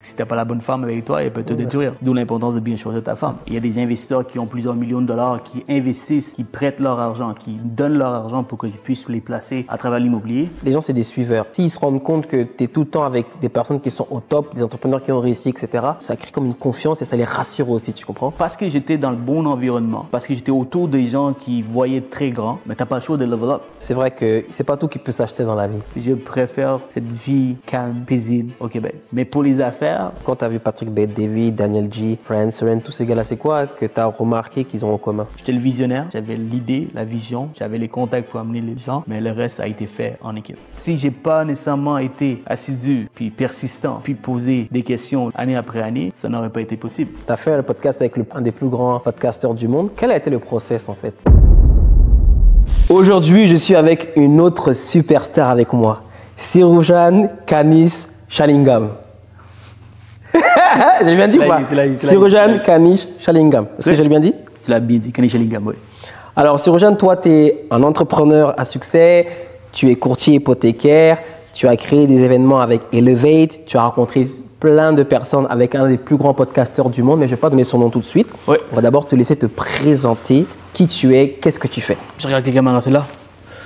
Si tu n'as pas la bonne femme avec toi, elle peut te détruire. D'où l'importance de bien choisir ta femme. Il y a des investisseurs qui ont plusieurs millions de dollars, qui investissent, qui prêtent leur argent, qui donnent leur argent pour qu'ils puissent les placer à travers l'immobilier. Les gens, c'est des suiveurs. S'ils se rendent compte que tu es tout le temps avec des personnes qui sont au top, des entrepreneurs qui ont réussi, etc., ça crée comme une confiance et ça les rassure aussi, tu comprends? Parce que j'étais dans le bon environnement, parce que j'étais autour des gens qui voyaient très grand, mais tu n'as pas le choix de level up. C'est vrai que c'est pas tout qui peut s'acheter dans la vie. Je préfère cette vie calme, paisible au Québec. Mais pour les affaires, quand tu as vu Patrick Bet-David, Daniel G, Ryan Seren, tous ces gars-là, c'est quoi que tu as remarqué qu'ils ont en commun? J'étais le visionnaire, j'avais l'idée, la vision, j'avais les contacts pour amener les gens, mais le reste a été fait en équipe. Si j'ai pas nécessairement été assidu, puis persistant, puis poser des questions année après année, ça n'aurait pas été possible. Tu as fait le podcast avec un des plus grands podcasteurs du monde. Quel a été le process en fait? Aujourd'hui, je suis avec une autre superstar avec moi, Sirojan Kanis Shalingam. Je l'ai bien dit ou pas? Sirojan Kanis Shalingam. Est-ce que je l'ai bien dit? Tu l'as bien dit, Kanis Shalingam, oui. Alors, Sirojan, toi, tu es un entrepreneur à succès, tu es courtier hypothécaire, tu as créé des événements avec Elevate, tu as rencontré plein de personnes avec un des plus grands podcasteurs du monde, mais je ne vais pas donner son nom tout de suite. Oui. On va d'abord te laisser te présenter qui tu es, qu'est-ce que tu fais. Je regarde quelle caméra c'est là.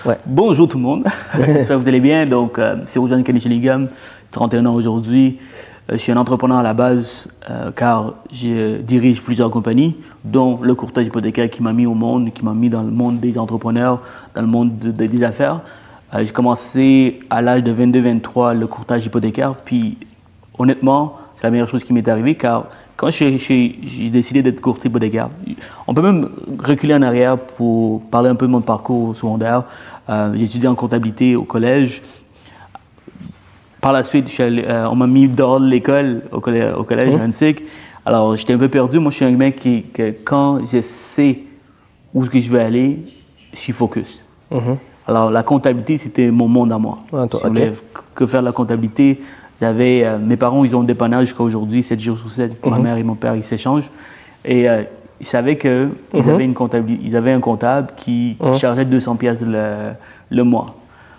Ouais. Bonjour tout le monde, j'espère que vous allez bien. Donc, Sirojan Kanis Shalingam, 31 ans aujourd'hui. Je suis un entrepreneur à la base car je dirige plusieurs compagnies, dont le courtage hypothécaire qui m'a mis au monde, qui m'a mis dans le monde des entrepreneurs, dans le monde des affaires. J'ai commencé à l'âge de 22-23 le courtage hypothécaire, puis honnêtement, c'est la meilleure chose qui m'est arrivée car quand j'ai décidé d'être courtier hypothécaire, on peut même reculer en arrière pour parler un peu de mon parcours secondaire. J'ai étudié en comptabilité au collège. Par la suite, on m'a mis dehors de l'école, au collège à Huntsic. Alors, j'étais un peu perdu. Moi, je suis un mec que quand je sais où je veux aller, je suis focus. Alors, la comptabilité, c'était mon monde à moi. Je voulais que faire de la comptabilité. Mes parents, ils ont le dépannage jusqu'à aujourd'hui, 7 jours sur 7. Ma mère et mon père, ils s'échangent. Et ils savaient qu'ils avaient un comptable qui chargeait 200 pièces le mois.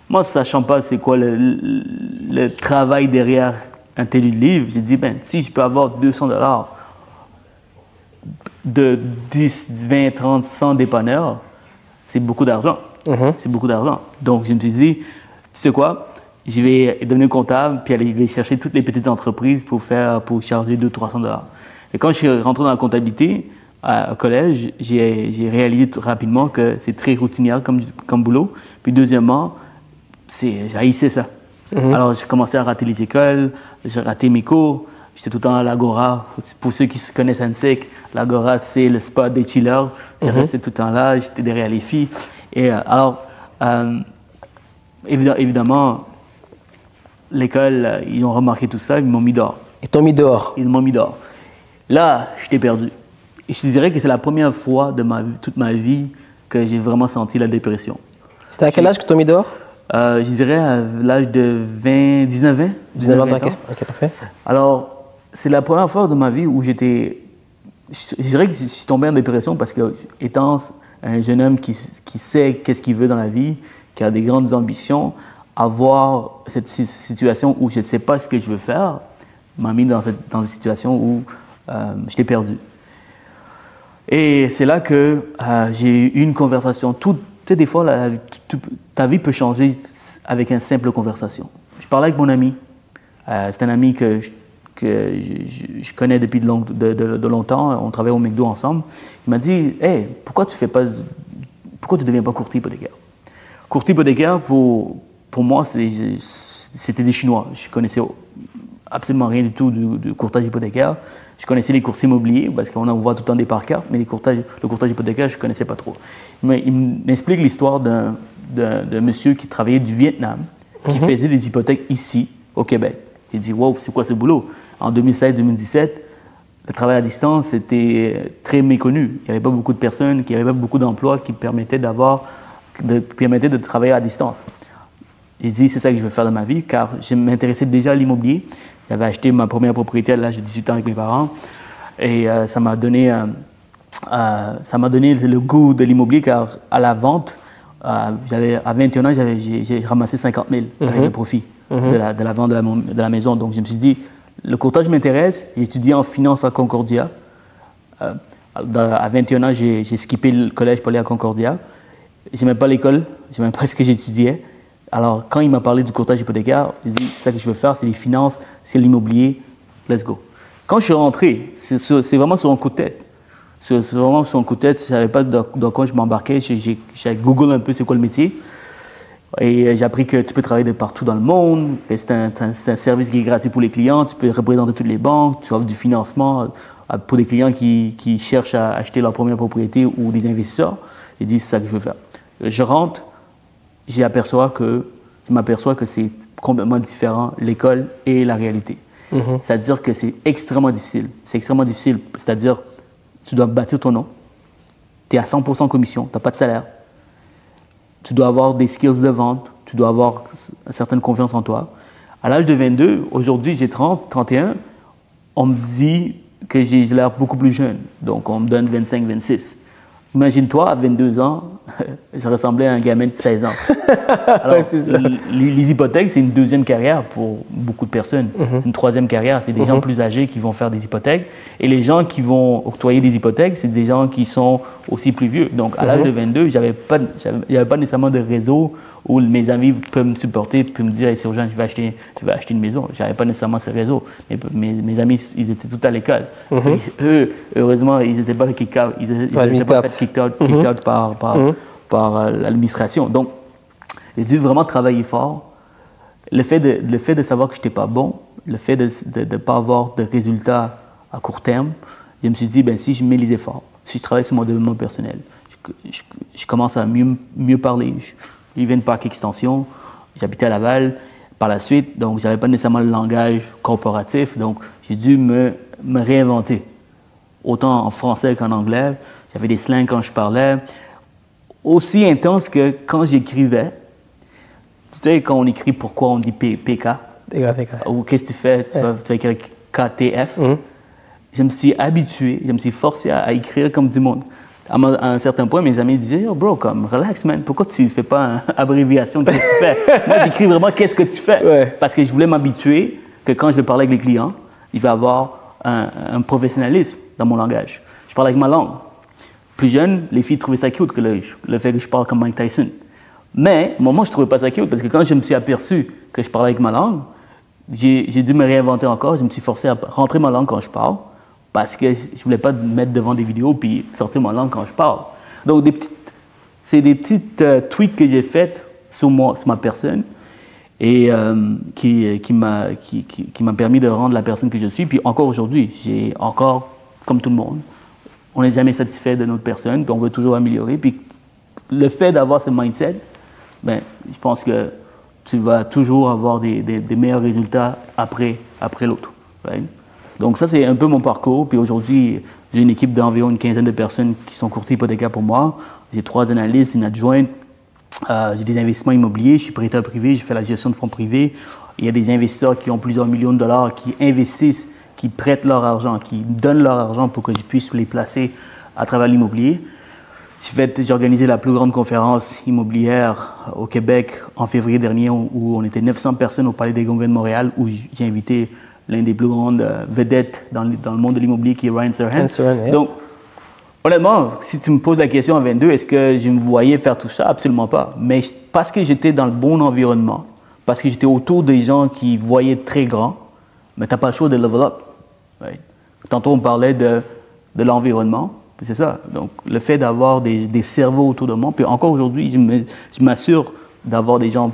Moi, sachant pas c'est quoi le travail derrière un tel livre, j'ai dit, si je peux avoir 200 $ de 10, 20, 30, 100 dépanneurs, c'est beaucoup d'argent. C'est beaucoup d'argent. Donc, je me suis dit, tu sais quoi, je vais devenir comptable, puis aller chercher toutes les petites entreprises pour charger 200-300 $. Et quand je suis rentré dans la comptabilité, au collège, j'ai réalisé rapidement que c'est très routinier comme boulot. Puis deuxièmement, j'haïssais ça. Alors, j'ai commencé à rater les écoles, j'ai raté mes cours. J'étais tout le temps à l'Agora. Pour ceux qui se connaissent Huntsic, l'Agora, c'est le spot des chillers. Je restais tout le temps là, j'étais derrière les filles. Et alors, évidemment, l'école, ils ont remarqué tout ça, ils m'ont mis dehors. Ils t'ont mis dehors? Ils m'ont mis dehors. Là, j'étais perdu. Et je te dirais que c'est la première fois de toute ma vie que j'ai vraiment senti la dépression. C'était à quel âge que t'ont mis dehors? Je dirais à l'âge de 19 ans. 19 ans, ok, parfait. Alors, c'est la première fois de ma vie où je dirais que je suis tombé en dépression parce que, étant un jeune homme qui sait qu'est-ce qu'il veut dans la vie, qui a des grandes ambitions, avoir cette situation où je ne sais pas ce que je veux faire, m'a mis dans une situation où j'étais perdu. Et c'est là que j'ai eu une conversation. Tu sais, des fois, ta vie peut changer avec une simple conversation. Je parlais avec mon ami. C'est un ami que je connais depuis de longtemps. On travaille au McDo ensemble. Il m'a dit, « Hey, pourquoi tu ne deviens pas courtier hypothécaire? » Courtier hypothécaire, pour moi, c'était des Chinois. Je connaissais absolument rien du tout du courtage hypothécaire. Je connaissais les courtiers immobiliers parce qu'on en voit tout le temps des par carte, mais le courtage hypothécaire, je ne connaissais pas trop. Il m'explique l'histoire d'un monsieur qui travaillait du Vietnam, qui faisait des hypothèques ici, au Québec. Il dit, wow, c'est quoi ce boulot? En 2016-2017, le travail à distance était très méconnu. Il n'y avait pas beaucoup de personnes, il n'y avait pas beaucoup d'emplois qui permettaient de travailler à distance. Il dit, c'est ça que je veux faire de ma vie, car je m'intéressais déjà à l'immobilier. J'avais acheté ma première propriété à l'âge de 18 ans avec mes parents. Et ça m'a donné le goût de l'immobilier, car à la vente, à 21 ans, j'ai ramassé 50 000 avec le profit de la vente de la maison. Donc, je me suis dit, Le courtage m'intéresse. J'ai étudié en finance à Concordia. À 21 ans, j'ai skippé le collège pour aller à Concordia. Je n'aimais pas l'école, je n'aimais pas ce que j'étudiais. Alors, quand il m'a parlé du courtage hypothécaire, j'ai dit, c'est ça que je veux faire, c'est les finances, c'est l'immobilier, let's go. Quand je suis rentré, c'est vraiment sur un coup de tête. C'est vraiment sur un coup de tête, je ne savais pas dans quoi je m'embarquais. J'ai googlé un peu c'est quoi le métier. Et j'ai appris que tu peux travailler de partout dans le monde, c'est un service qui est gratuit pour les clients, tu peux représenter toutes les banques, tu offres du financement pour des clients qui cherchent à acheter leur première propriété ou des investisseurs. Ils disent c'est ça que je veux faire. Je rentre, je m'aperçois que c'est complètement différent, l'école et la réalité. C'est-à-dire que c'est extrêmement difficile. C'est extrêmement difficile, c'est-à-dire tu dois bâtir ton nom, tu es à 100% commission, tu n'as pas de salaire. Tu dois avoir des skills de vente, tu dois avoir une certaine confiance en toi. À l'âge de 22, aujourd'hui j'ai 30, 31, on me dit que j'ai l'air beaucoup plus jeune. Donc on me donne 25, 26. Imagine-toi, à 22 ans, je ressemblais à un gamin de 16 ans. Alors, les hypothèques, c'est une deuxième carrière pour beaucoup de personnes. Une troisième carrière, c'est des gens plus âgés qui vont faire des hypothèques. Et les gens qui vont octroyer des hypothèques, c'est des gens qui sont aussi plus vieux. Donc, à l'âge de 22, il n'y avait pas nécessairement de réseau où mes amis peuvent me supporter, peuvent me dire hey, « c'est urgent, je vais acheter une maison ». Je n'avais pas nécessairement ce réseau. Mes amis, ils étaient tous à l'école. Eux, heureusement, ils n'étaient pas kick-out. Ils n'étaient pas fait kick-out par l'administration. Donc, j'ai dû vraiment travailler fort. Le fait de savoir que je n'étais pas bon, le fait de ne pas avoir de résultats à court terme, je me suis dit, ben, si je mets les efforts, si je travaille sur mon développement personnel, je commence à mieux parler. Je viens de Parc Extension, j'habitais à Laval. Par la suite, donc, je n'avais pas nécessairement le langage corporatif, donc j'ai dû me réinventer. Autant en français qu'en anglais. J'avais des slangs quand je parlais. Aussi intense que quand j'écrivais. Tu sais, quand on écrit pourquoi on dit PK. Ou qu'est-ce que tu fais? Tu vas écrire KTF. Je me suis habitué, je me suis forcé à écrire comme du monde. À un certain point, mes amis disaient oh, bro, comme, relax, man, pourquoi tu ne fais pas une abréviation de ce que tu fais? Moi, j'écris vraiment qu'est-ce que tu fais. Parce que je voulais m'habituer que quand je vais parler avec les clients, il va y avoir un professionnalisme dans mon langage. Je parle avec ma langue. Plus jeune, les filles trouvaient ça cute que le fait que je parle comme Mike Tyson. Mais, au moment, je ne trouvais pas ça cute parce que quand je me suis aperçu que je parlais avec ma langue, j'ai dû me réinventer encore. Je me suis forcé à rentrer ma langue quand je parle parce que je ne voulais pas me mettre devant des vidéos puis sortir ma langue quand je parle. Donc, c'est des petites tweaks que j'ai faites sur ma personne et qui m'a permis de rendre la personne que je suis. Puis encore aujourd'hui, j'ai encore, comme tout le monde, on n'est jamais satisfait de notre personne, puis on veut toujours améliorer. Puis le fait d'avoir ce mindset, ben, je pense que tu vas toujours avoir des meilleurs résultats après l'autre. Right? Donc ça, c'est un peu mon parcours. Puis aujourd'hui, j'ai une équipe d'environ une quinzaine de personnes qui sont courtiers hypothécaires pour moi. J'ai 3 analystes, une adjointe. J'ai des investissements immobiliers. Je suis prêteur privé. Je fais la gestion de fonds privés. Il y a des investisseurs qui ont plusieurs millions de dollars qui investissent, qui prêtent leur argent, qui donnent leur argent pour que je puisse les placer à travers l'immobilier. J'ai organisé la plus grande conférence immobilière au Québec en février dernier où on était 900 personnes au Palais des Congrès de Montréal où j'ai invité l'un des plus grandes vedettes dans le monde de l'immobilier qui est Ryan Serhant. Donc, honnêtement, si tu me poses la question à 22, est-ce que je me voyais faire tout ça? Absolument pas. Mais parce que j'étais dans le bon environnement, parce que j'étais autour des gens qui voyaient très grand, mais tu n'as pas le choix de level up. Right? Tantôt, on parlait de l'environnement. C'est ça. Donc, le fait d'avoir des cerveaux autour de moi, puis encore aujourd'hui, je m'assure d'avoir des gens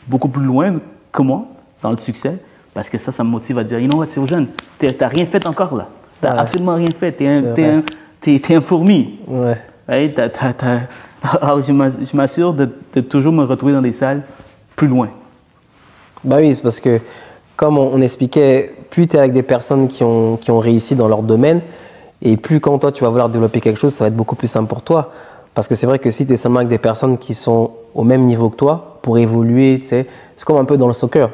beaucoup plus loin que moi dans le succès, parce que ça me motive à dire, you know what, c'est jeune, t'as rien fait encore là. T'as absolument rien fait. T'es un fourmi. Ouais. Right? Alors, je m'assure de toujours me retrouver dans des salles plus loin. Bah oui, parce que comme on expliquait, plus tu es avec des personnes qui ont réussi dans leur domaine, et plus quand toi tu vas vouloir développer quelque chose, ça va être beaucoup plus simple pour toi. Parce que c'est vrai que si tu es seulement avec des personnes qui sont au même niveau que toi, pour évoluer, tu sais, c'est comme un peu dans le soccer.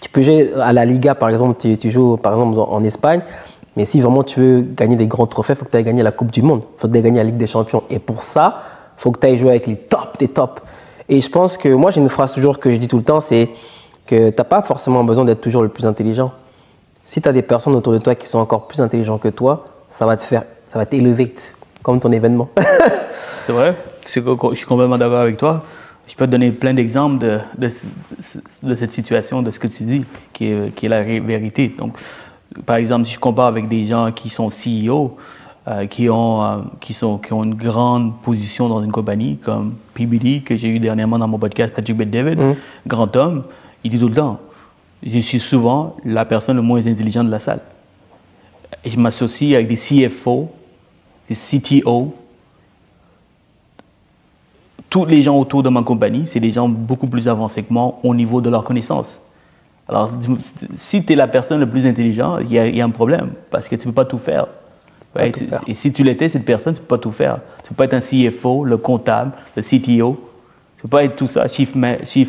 Tu peux jouer à la Liga, par exemple, tu joues par exemple en Espagne, mais si vraiment tu veux gagner des grands trophées, il faut que tu ailles gagner la Coupe du Monde, il faut que tu ailles gagner la Ligue des Champions. Et pour ça, il faut que tu ailles jouer avec les tops des tops. Et je pense que moi, j'ai une phrase toujours que je dis tout le temps, c'est que tu n'as pas forcément besoin d'être toujours le plus intelligent. Si tu as des personnes autour de toi qui sont encore plus intelligentes que toi, ça va t'élever comme ton événement. C'est vrai, je suis complètement d'accord avec toi. Je peux te donner plein d'exemples de cette situation, de ce que tu dis, qui est la vérité. Donc, par exemple, si je compare avec des gens qui sont CEO, qui ont une grande position dans une compagnie, comme PBD, que j'ai eu dernièrement dans mon podcast, Patrick Bet-David, grand homme, il dit tout le temps, je suis souvent la personne le moins intelligente de la salle. Et je m'associe avec des CFO, des CTO. Tous les gens autour de ma compagnie, c'est des gens beaucoup plus avancés que moi au niveau de leur connaissance. Alors, si tu es la personne la plus intelligente, il y a un problème, parce que tu ne peux pas tout faire. Ouais, et si tu l'étais, cette personne, tu ne peux pas tout faire. Tu ne peux pas être un CFO, le comptable, le CTO. Tu ne peux pas être tout ça, Chief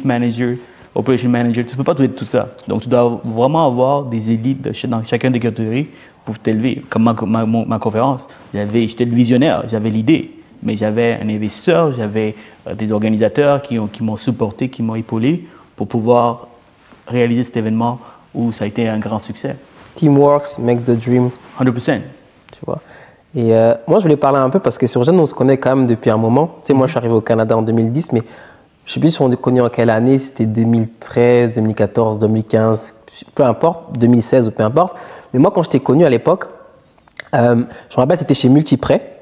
Manager, Operation Manager. Tu ne peux pas tout être tout ça. Donc, tu dois vraiment avoir des élites dans chacun des catégories pour t'élever. Comme ma conférence, j'étais le visionnaire, j'avais l'idée. Mais j'avais un investisseur, j'avais des organisateurs qui m'ont supporté, qui m'ont épaulé pour pouvoir réaliser cet événement où ça a été un grand succès. Teamworks make the dream. 100%. Tu vois. Et moi, je voulais parler un peu parce que sur Jeune, on se connaît quand même depuis un moment. Tu sais, moi, je suis arrivé au Canada en 2010, mais je ne sais plus si on est connu en quelle année, c'était 2013, 2014, 2015, peu importe, 2016 ou peu importe. Mais moi, quand je t'ai connu à l'époque, je me rappelle, tu étais chez Multiprêt.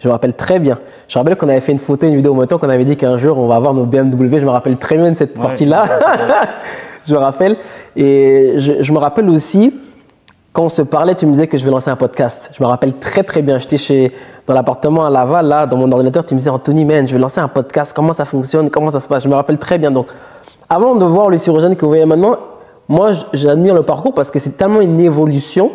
Je me rappelle très bien. Je me rappelle qu'on avait fait une photo, une vidéo au moto, qu'on avait dit qu'un jour, on va avoir nos BMW. Je me rappelle très bien de cette partie-là. Je me rappelle. Et je me rappelle aussi, quand on se parlait, tu me disais que je vais lancer un podcast. Je me rappelle très, très bien. J'étais dans l'appartement à Laval, là, dans mon ordinateur. Tu me disais, Anthony, man, je vais lancer un podcast. Comment ça fonctionne? Comment ça se passe? Je me rappelle très bien. Donc, avant de voir le chirurgien que vous voyez maintenant, moi, j'admire le parcours parce que c'est tellement une évolution.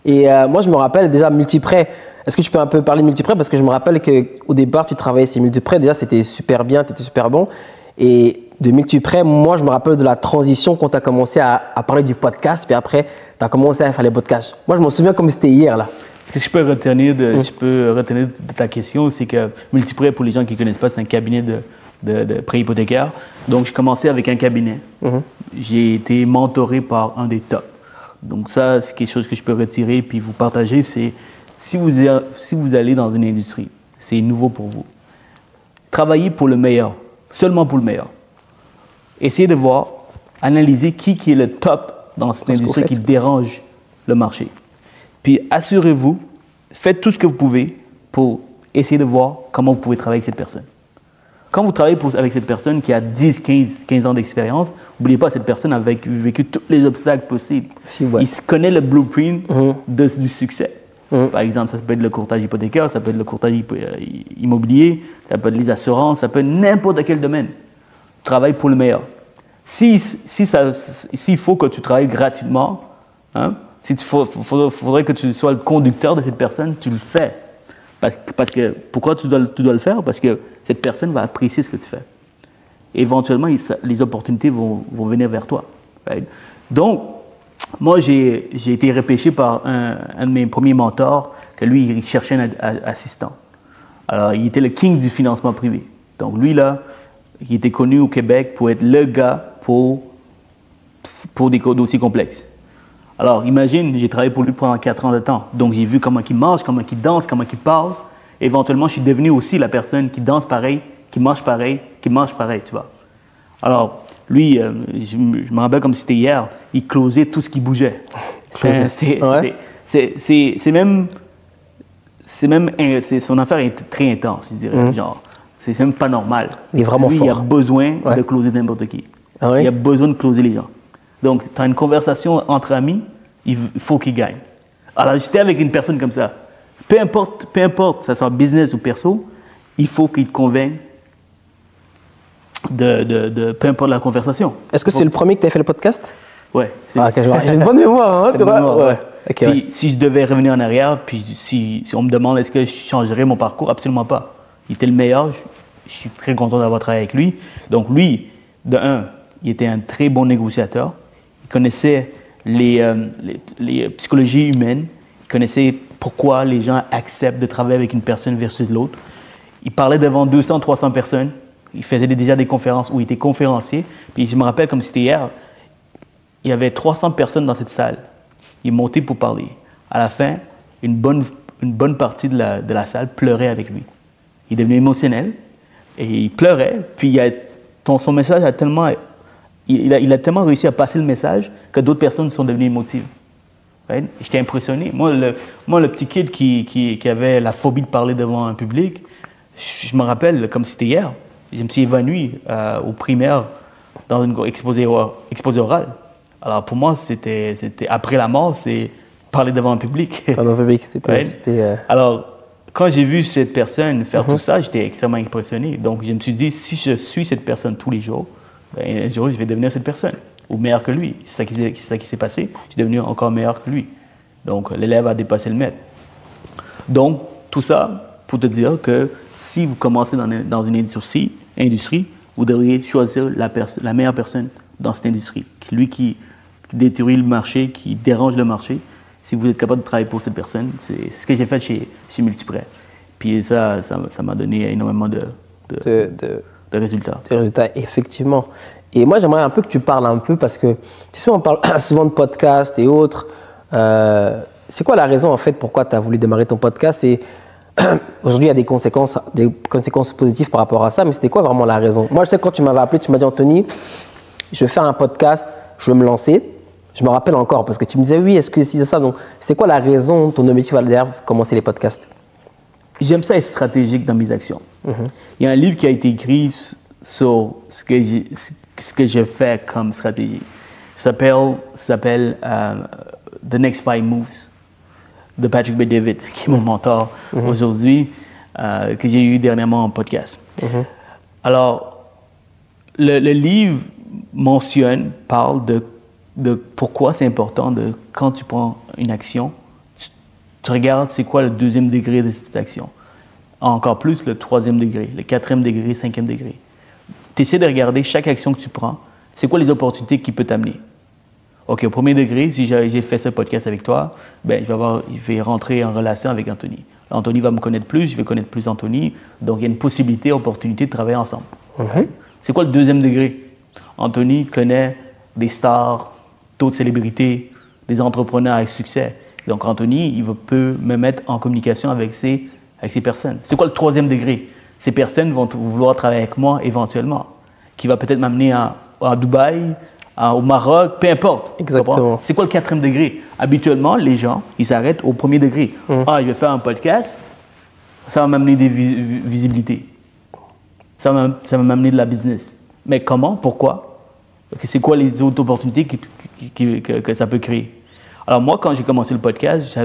Et moi, je me rappelle déjà Multiprêt. Est-ce que tu peux un peu parler de Multiprêt? Parce que je me rappelle qu'au départ, tu travaillais chez Multiprêt. Déjà, c'était super bien, tu étais super bon. Et de Multiprêt, moi, je me rappelle de la transition quand tu as commencé à parler du podcast. Puis après, tu as commencé à faire les podcasts. Moi, je m'en souviens comme c'était hier, là. Ce que je peux retenir de ta question, c'est que Multiprêt, pour les gens qui ne connaissent pas, c'est un cabinet de prêt hypothécaire. Donc, je commençais avec un cabinet. J'ai été mentoré par un des tops. Donc, ça, c'est quelque chose que je peux retirer puis vous partager, c'est si vous allez dans une industrie, c'est nouveau pour vous. Travaillez pour le meilleur, seulement pour le meilleur. Essayez de voir, analyser qui est le top dans cette industrie qui dérange le marché. Puis assurez-vous, faites tout ce que vous pouvez pour essayer de voir comment vous pouvez travailler avec cette personne. Quand vous travaillez avec cette personne qui a 10, 15 ans d'expérience, n'oubliez pas, cette personne a vécu tous les obstacles possibles. Il connaît le blueprint du succès. Par exemple, ça peut être le courtage hypothécaire, ça peut être le courtage immobilier, ça peut être les assurances, ça peut être n'importe quel domaine. Travaille pour le meilleur. S'il faut que tu travailles gratuitement, faudrait que tu sois le conducteur de cette personne, tu le fais. Parce que pourquoi tu dois le faire? Parce que cette personne va apprécier ce que tu fais. Éventuellement, les opportunités vont venir vers toi. Right? Donc, moi, j'ai été repêché par un de mes premiers mentors, que lui, il cherchait un assistant. Alors, il était le king du financement privé. Donc, lui, là, il était connu au Québec pour être le gars pour des dossiers complexes. Alors, imagine, j'ai travaillé pour lui pendant 4 ans de temps. Donc, j'ai vu comment il mange, comment il danse, comment il parle. Éventuellement, je suis devenu aussi la personne qui danse pareil, qui mange pareil, qui mange pareil, tu vois. Alors, lui, je me rappelle comme si c'était hier, il closait tout ce qui bougeait. Son affaire est très intense, je dirais. Genre, c'est même pas normal. Il est vraiment fort. Il a besoin de closer n'importe qui. Il a besoin de closer les gens. Donc, tu as une conversation entre amis, il faut qu'il gagne. Alors, j'étais avec une personne comme ça. Peu importe, ça soit business ou perso, il faut qu'il te convainque de peu importe la conversation. Est-ce que c'est le premier que tu as fait le podcast? Ouais. J'ai une bonne mémoire, hein, tu vois? Ouais. Puis, si je devais revenir en arrière, puis si on me demande est-ce que je changerais mon parcours, absolument pas. Il était le meilleur, je suis très content d'avoir travaillé avec lui. Donc lui, de un, il était un très bon négociateur. Il connaissait les psychologies humaines. Il connaissait pourquoi les gens acceptent de travailler avec une personne versus l'autre. Il parlait devant 200, 300 personnes. Il faisait déjà des conférences où il était conférencier. Puis je me rappelle comme c'était hier, il y avait 300 personnes dans cette salle. Il est monté pour parler. À la fin, une bonne partie de la salle pleurait avec lui. Il est devenu émotionnel et il pleurait. Puis son message a tellement... Il a tellement réussi à passer le message que d'autres personnes sont devenues émotives. Right? J'étais impressionné. Moi, le petit kid qui avait la phobie de parler devant un public, je me rappelle comme si c'était hier. Je me suis évanoui au primaire dans une exposé oral. Alors pour moi, c'était après la mort, c'est parler devant un public. Devant un public, Alors, quand j'ai vu cette personne faire tout ça, j'étais extrêmement impressionné. Donc je me suis dit, si je suis cette personne tous les jours, ben, un jour, je vais devenir cette personne, ou meilleur que lui. C'est ça qui s'est passé. Je suis devenu encore meilleur que lui. Donc, l'élève a dépassé le maître. Donc, tout ça pour te dire que si vous commencez dans une industrie, vous devriez choisir la meilleure personne dans cette industrie. Lui qui détruit le marché, qui dérange le marché. Si vous êtes capable de travailler pour cette personne, c'est ce que j'ai fait chez Multiprêt. Puis ça m'a donné énormément de résultats. De résultats, effectivement. Et moi, j'aimerais un peu que tu parles un peu parce que, tu sais, on parle souvent de podcasts et autres. C'est quoi la raison, en fait, pourquoi tu as voulu démarrer ton podcast? Et aujourd'hui, il y a des conséquences positives par rapport à ça, mais c'était quoi vraiment la raison? Moi, je sais que quand tu m'avais appelé, tu m'as dit, Anthony, je vais faire un podcast, je vais me lancer. Je me rappelle encore parce que tu me disais, oui, est-ce que si c'est ça? Donc, c'était quoi la raison, ton objectif derrière commencer les podcasts? J'aime ça être stratégique dans mes actions. Il y a un livre qui a été écrit sur ce que j'ai fait comme stratégie. Ça s'appelle The Next 5 Moves de Patrick Bet-David, qui est mon mentor aujourd'hui, que j'ai eu dernièrement en podcast. Alors, le livre parle de pourquoi c'est important quand tu prends une action, tu regardes c'est quoi le 2e degré de cette action. Encore plus le 3e degré, le 4e degré, 5e degré. Tu essaies de regarder chaque action que tu prends, c'est quoi les opportunités qui peuvent t'amener. OK, au 1er degré, si j'ai fait ce podcast avec toi, ben, je vais rentrer en relation avec Anthony. Anthony va me connaître plus, je vais connaître plus Anthony, donc il y a une possibilité, opportunité de travailler ensemble. C'est quoi le 2e degré? Anthony connaît des stars, d'autres célébrités, des entrepreneurs avec succès. Donc Anthony, peut me mettre en communication avec ces personnes. C'est quoi le 3e degré? Ces personnes vont vouloir travailler avec moi éventuellement, qui va peut-être m'amener à Dubaï, au Maroc, peu importe. Exactement. C'est quoi le 4e degré? Habituellement, les gens, ils s'arrêtent au 1er degré. Je vais faire un podcast, ça va m'amener des visibilités. Ça va m'amener de la business. Mais comment? Pourquoi? C'est quoi les autres opportunités que ça peut créer? Alors moi, quand j'ai commencé le podcast,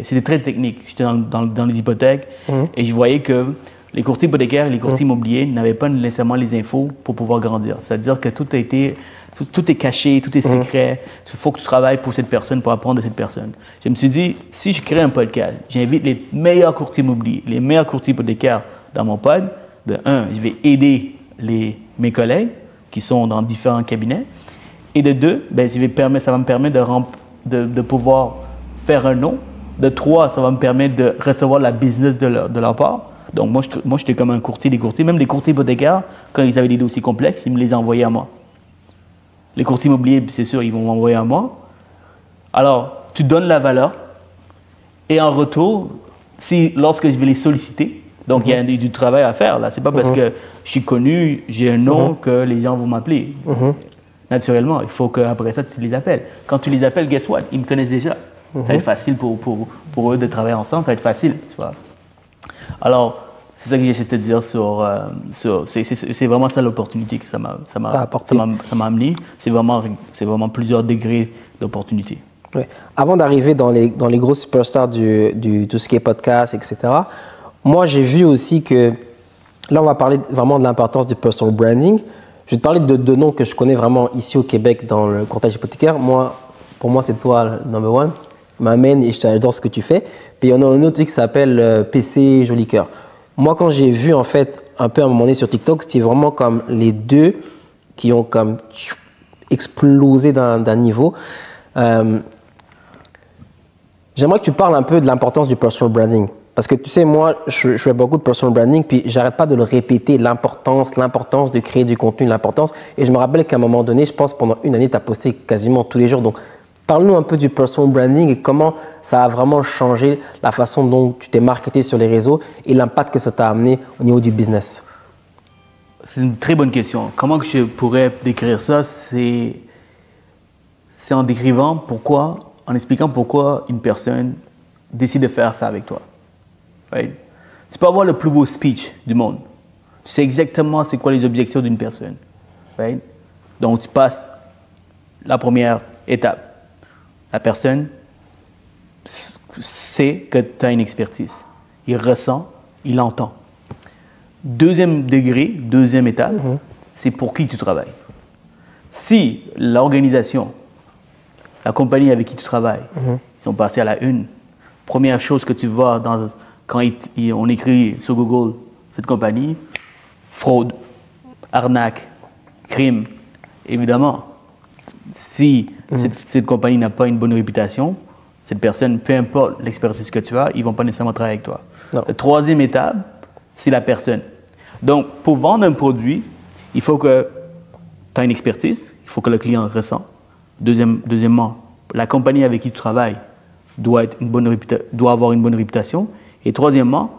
c'était très technique. J'étais dans les hypothèques et je voyais que les courtiers hypothécaires et les courtiers immobiliers n'avaient pas nécessairement les infos pour pouvoir grandir. C'est-à-dire que tout est caché, tout est secret. Il faut que tu travailles pour cette personne, pour apprendre de cette personne. Je me suis dit, si je crée un podcast, j'invite les meilleurs courtiers immobiliers, les meilleurs courtiers hypothécaires dans mon pod. De un, je vais aider mes collègues qui sont dans différents cabinets. Et de deux, ça va me permettre de pouvoir faire un nom. De 3, ça va me permettre de recevoir la business de leur part. Donc, moi, j'étais comme un courtier des courtiers. Même les courtiers hypothécaires, quand ils avaient des dossiers complexes, ils me les envoyaient à moi. Les courtiers immobiliers, c'est sûr, ils vont m'envoyer à moi. Alors, tu donnes la valeur. Et en retour, lorsque je vais les solliciter, donc il y a du travail à faire là. C'est pas parce que je suis connu, j'ai un nom que les gens vont m'appeler. Naturellement, il faut qu'après ça, tu les appelles. Quand tu les appelles, guess what? Ils me connaissent déjà. Ça va être facile pour eux de travailler ensemble, ça va être facile. Tu vois. Alors, c'est ça que j'essaie de te dire c'est vraiment ça l'opportunité que ça m'a amené. C'est vraiment plusieurs degrés d'opportunité. Ouais. Avant d'arriver dans les gros superstars du tout ce qui est podcast, etc., moi, j'ai vu aussi que, là, on va parler vraiment de l'importance du personal branding. Je vais te parler de 2 noms que je connais vraiment ici au Québec dans le courtage hypothécaire. Pour moi, c'est toi le number 1. M'amène et j'adore ce que tu fais. Puis, il y en a un autre qui s'appelle PC Joli Cœur. Moi, quand j'ai vu, en fait, un peu à un moment donné sur TikTok, c'était vraiment comme les 2 qui ont comme explosé d'un niveau. J'aimerais que tu parles un peu de l'importance du personal branding. Parce que tu sais, moi, je fais beaucoup de personal branding, puis j'arrête pas de le répéter, l'importance de créer du contenu, l'importance. Et je me rappelle qu'à un moment donné, je pense pendant une année, tu as posté quasiment tous les jours. Donc, parle-nous un peu du personal branding et comment ça a vraiment changé la façon dont tu t'es marketé sur les réseaux et l'impact que ça t'a amené au niveau du business. C'est une très bonne question. Comment que je pourrais décrire ça? C'est en décrivant pourquoi, en expliquant pourquoi une personne décide de faire affaire avec toi. Right? Tu peux avoir le plus beau speech du monde. Tu sais exactement c'est quoi les objections d'une personne. Right? Donc, tu passes la première étape. La personne sait que tu as une expertise. Il ressent, il entend. Deuxième degré, deuxième étape, c'est pour qui tu travailles. Si l'organisation, la compagnie avec qui tu travailles, ils sont passés à la une, première chose que tu vois quand on écrit sur Google cette compagnie, fraude, arnaque, crime, évidemment. Si cette compagnie n'a pas une bonne réputation, cette personne, peu importe l'expertise que tu as, ils ne vont pas nécessairement travailler avec toi. Non. La troisième étape, c'est la personne. Donc, pour vendre un produit, il faut que tu aies une expertise, il faut que le client ressent. Deuxièmement, la compagnie avec qui tu travailles doit avoir une bonne réputation. Et troisièmement,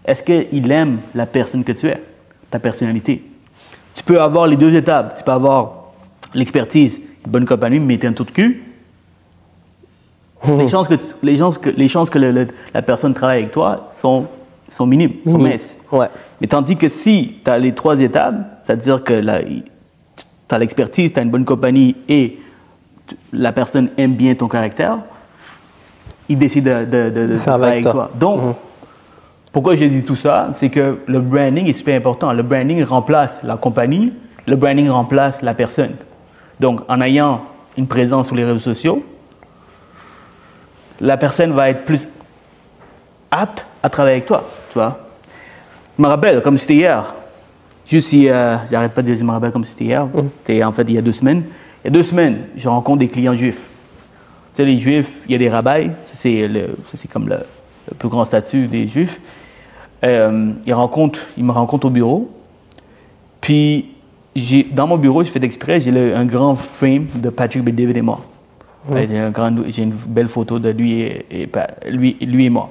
est-ce qu'il aime la personne que tu es, ta personnalité? Tu peux avoir les deux étapes. Tu peux avoir l'expertise, une bonne compagnie, mais tu es un trou de cul. Les chances que la personne travaille avec toi sont minimes, sont minces. Ouais. Mais tandis que si tu as les trois étapes, c'est-à-dire que tu as l'expertise, tu as une bonne compagnie et la personne aime bien ton caractère, il décide de travailler avec toi. Donc, pourquoi j'ai dit tout ça? C'est que le branding est super important. Le branding remplace la compagnie, le branding remplace la personne. Donc, en ayant une présence sur les réseaux sociaux, la personne va être plus apte à travailler avec toi, tu vois. Je me rappelle, comme c'était hier, juste hier, j'arrête pas de dire je me rappelle comme c'était hier, c'était en fait il y a 2 semaines. Il y a 2 semaines, je rencontre des clients juifs. Tu sais, les juifs, il y a des rabbis, c'est comme le plus grand statut des juifs. Ils me rencontrent au bureau, puis dans mon bureau, j'ai fait exprès, j'ai un grand frame de Patrick Bet-David et moi. J'ai une belle photo de lui et moi.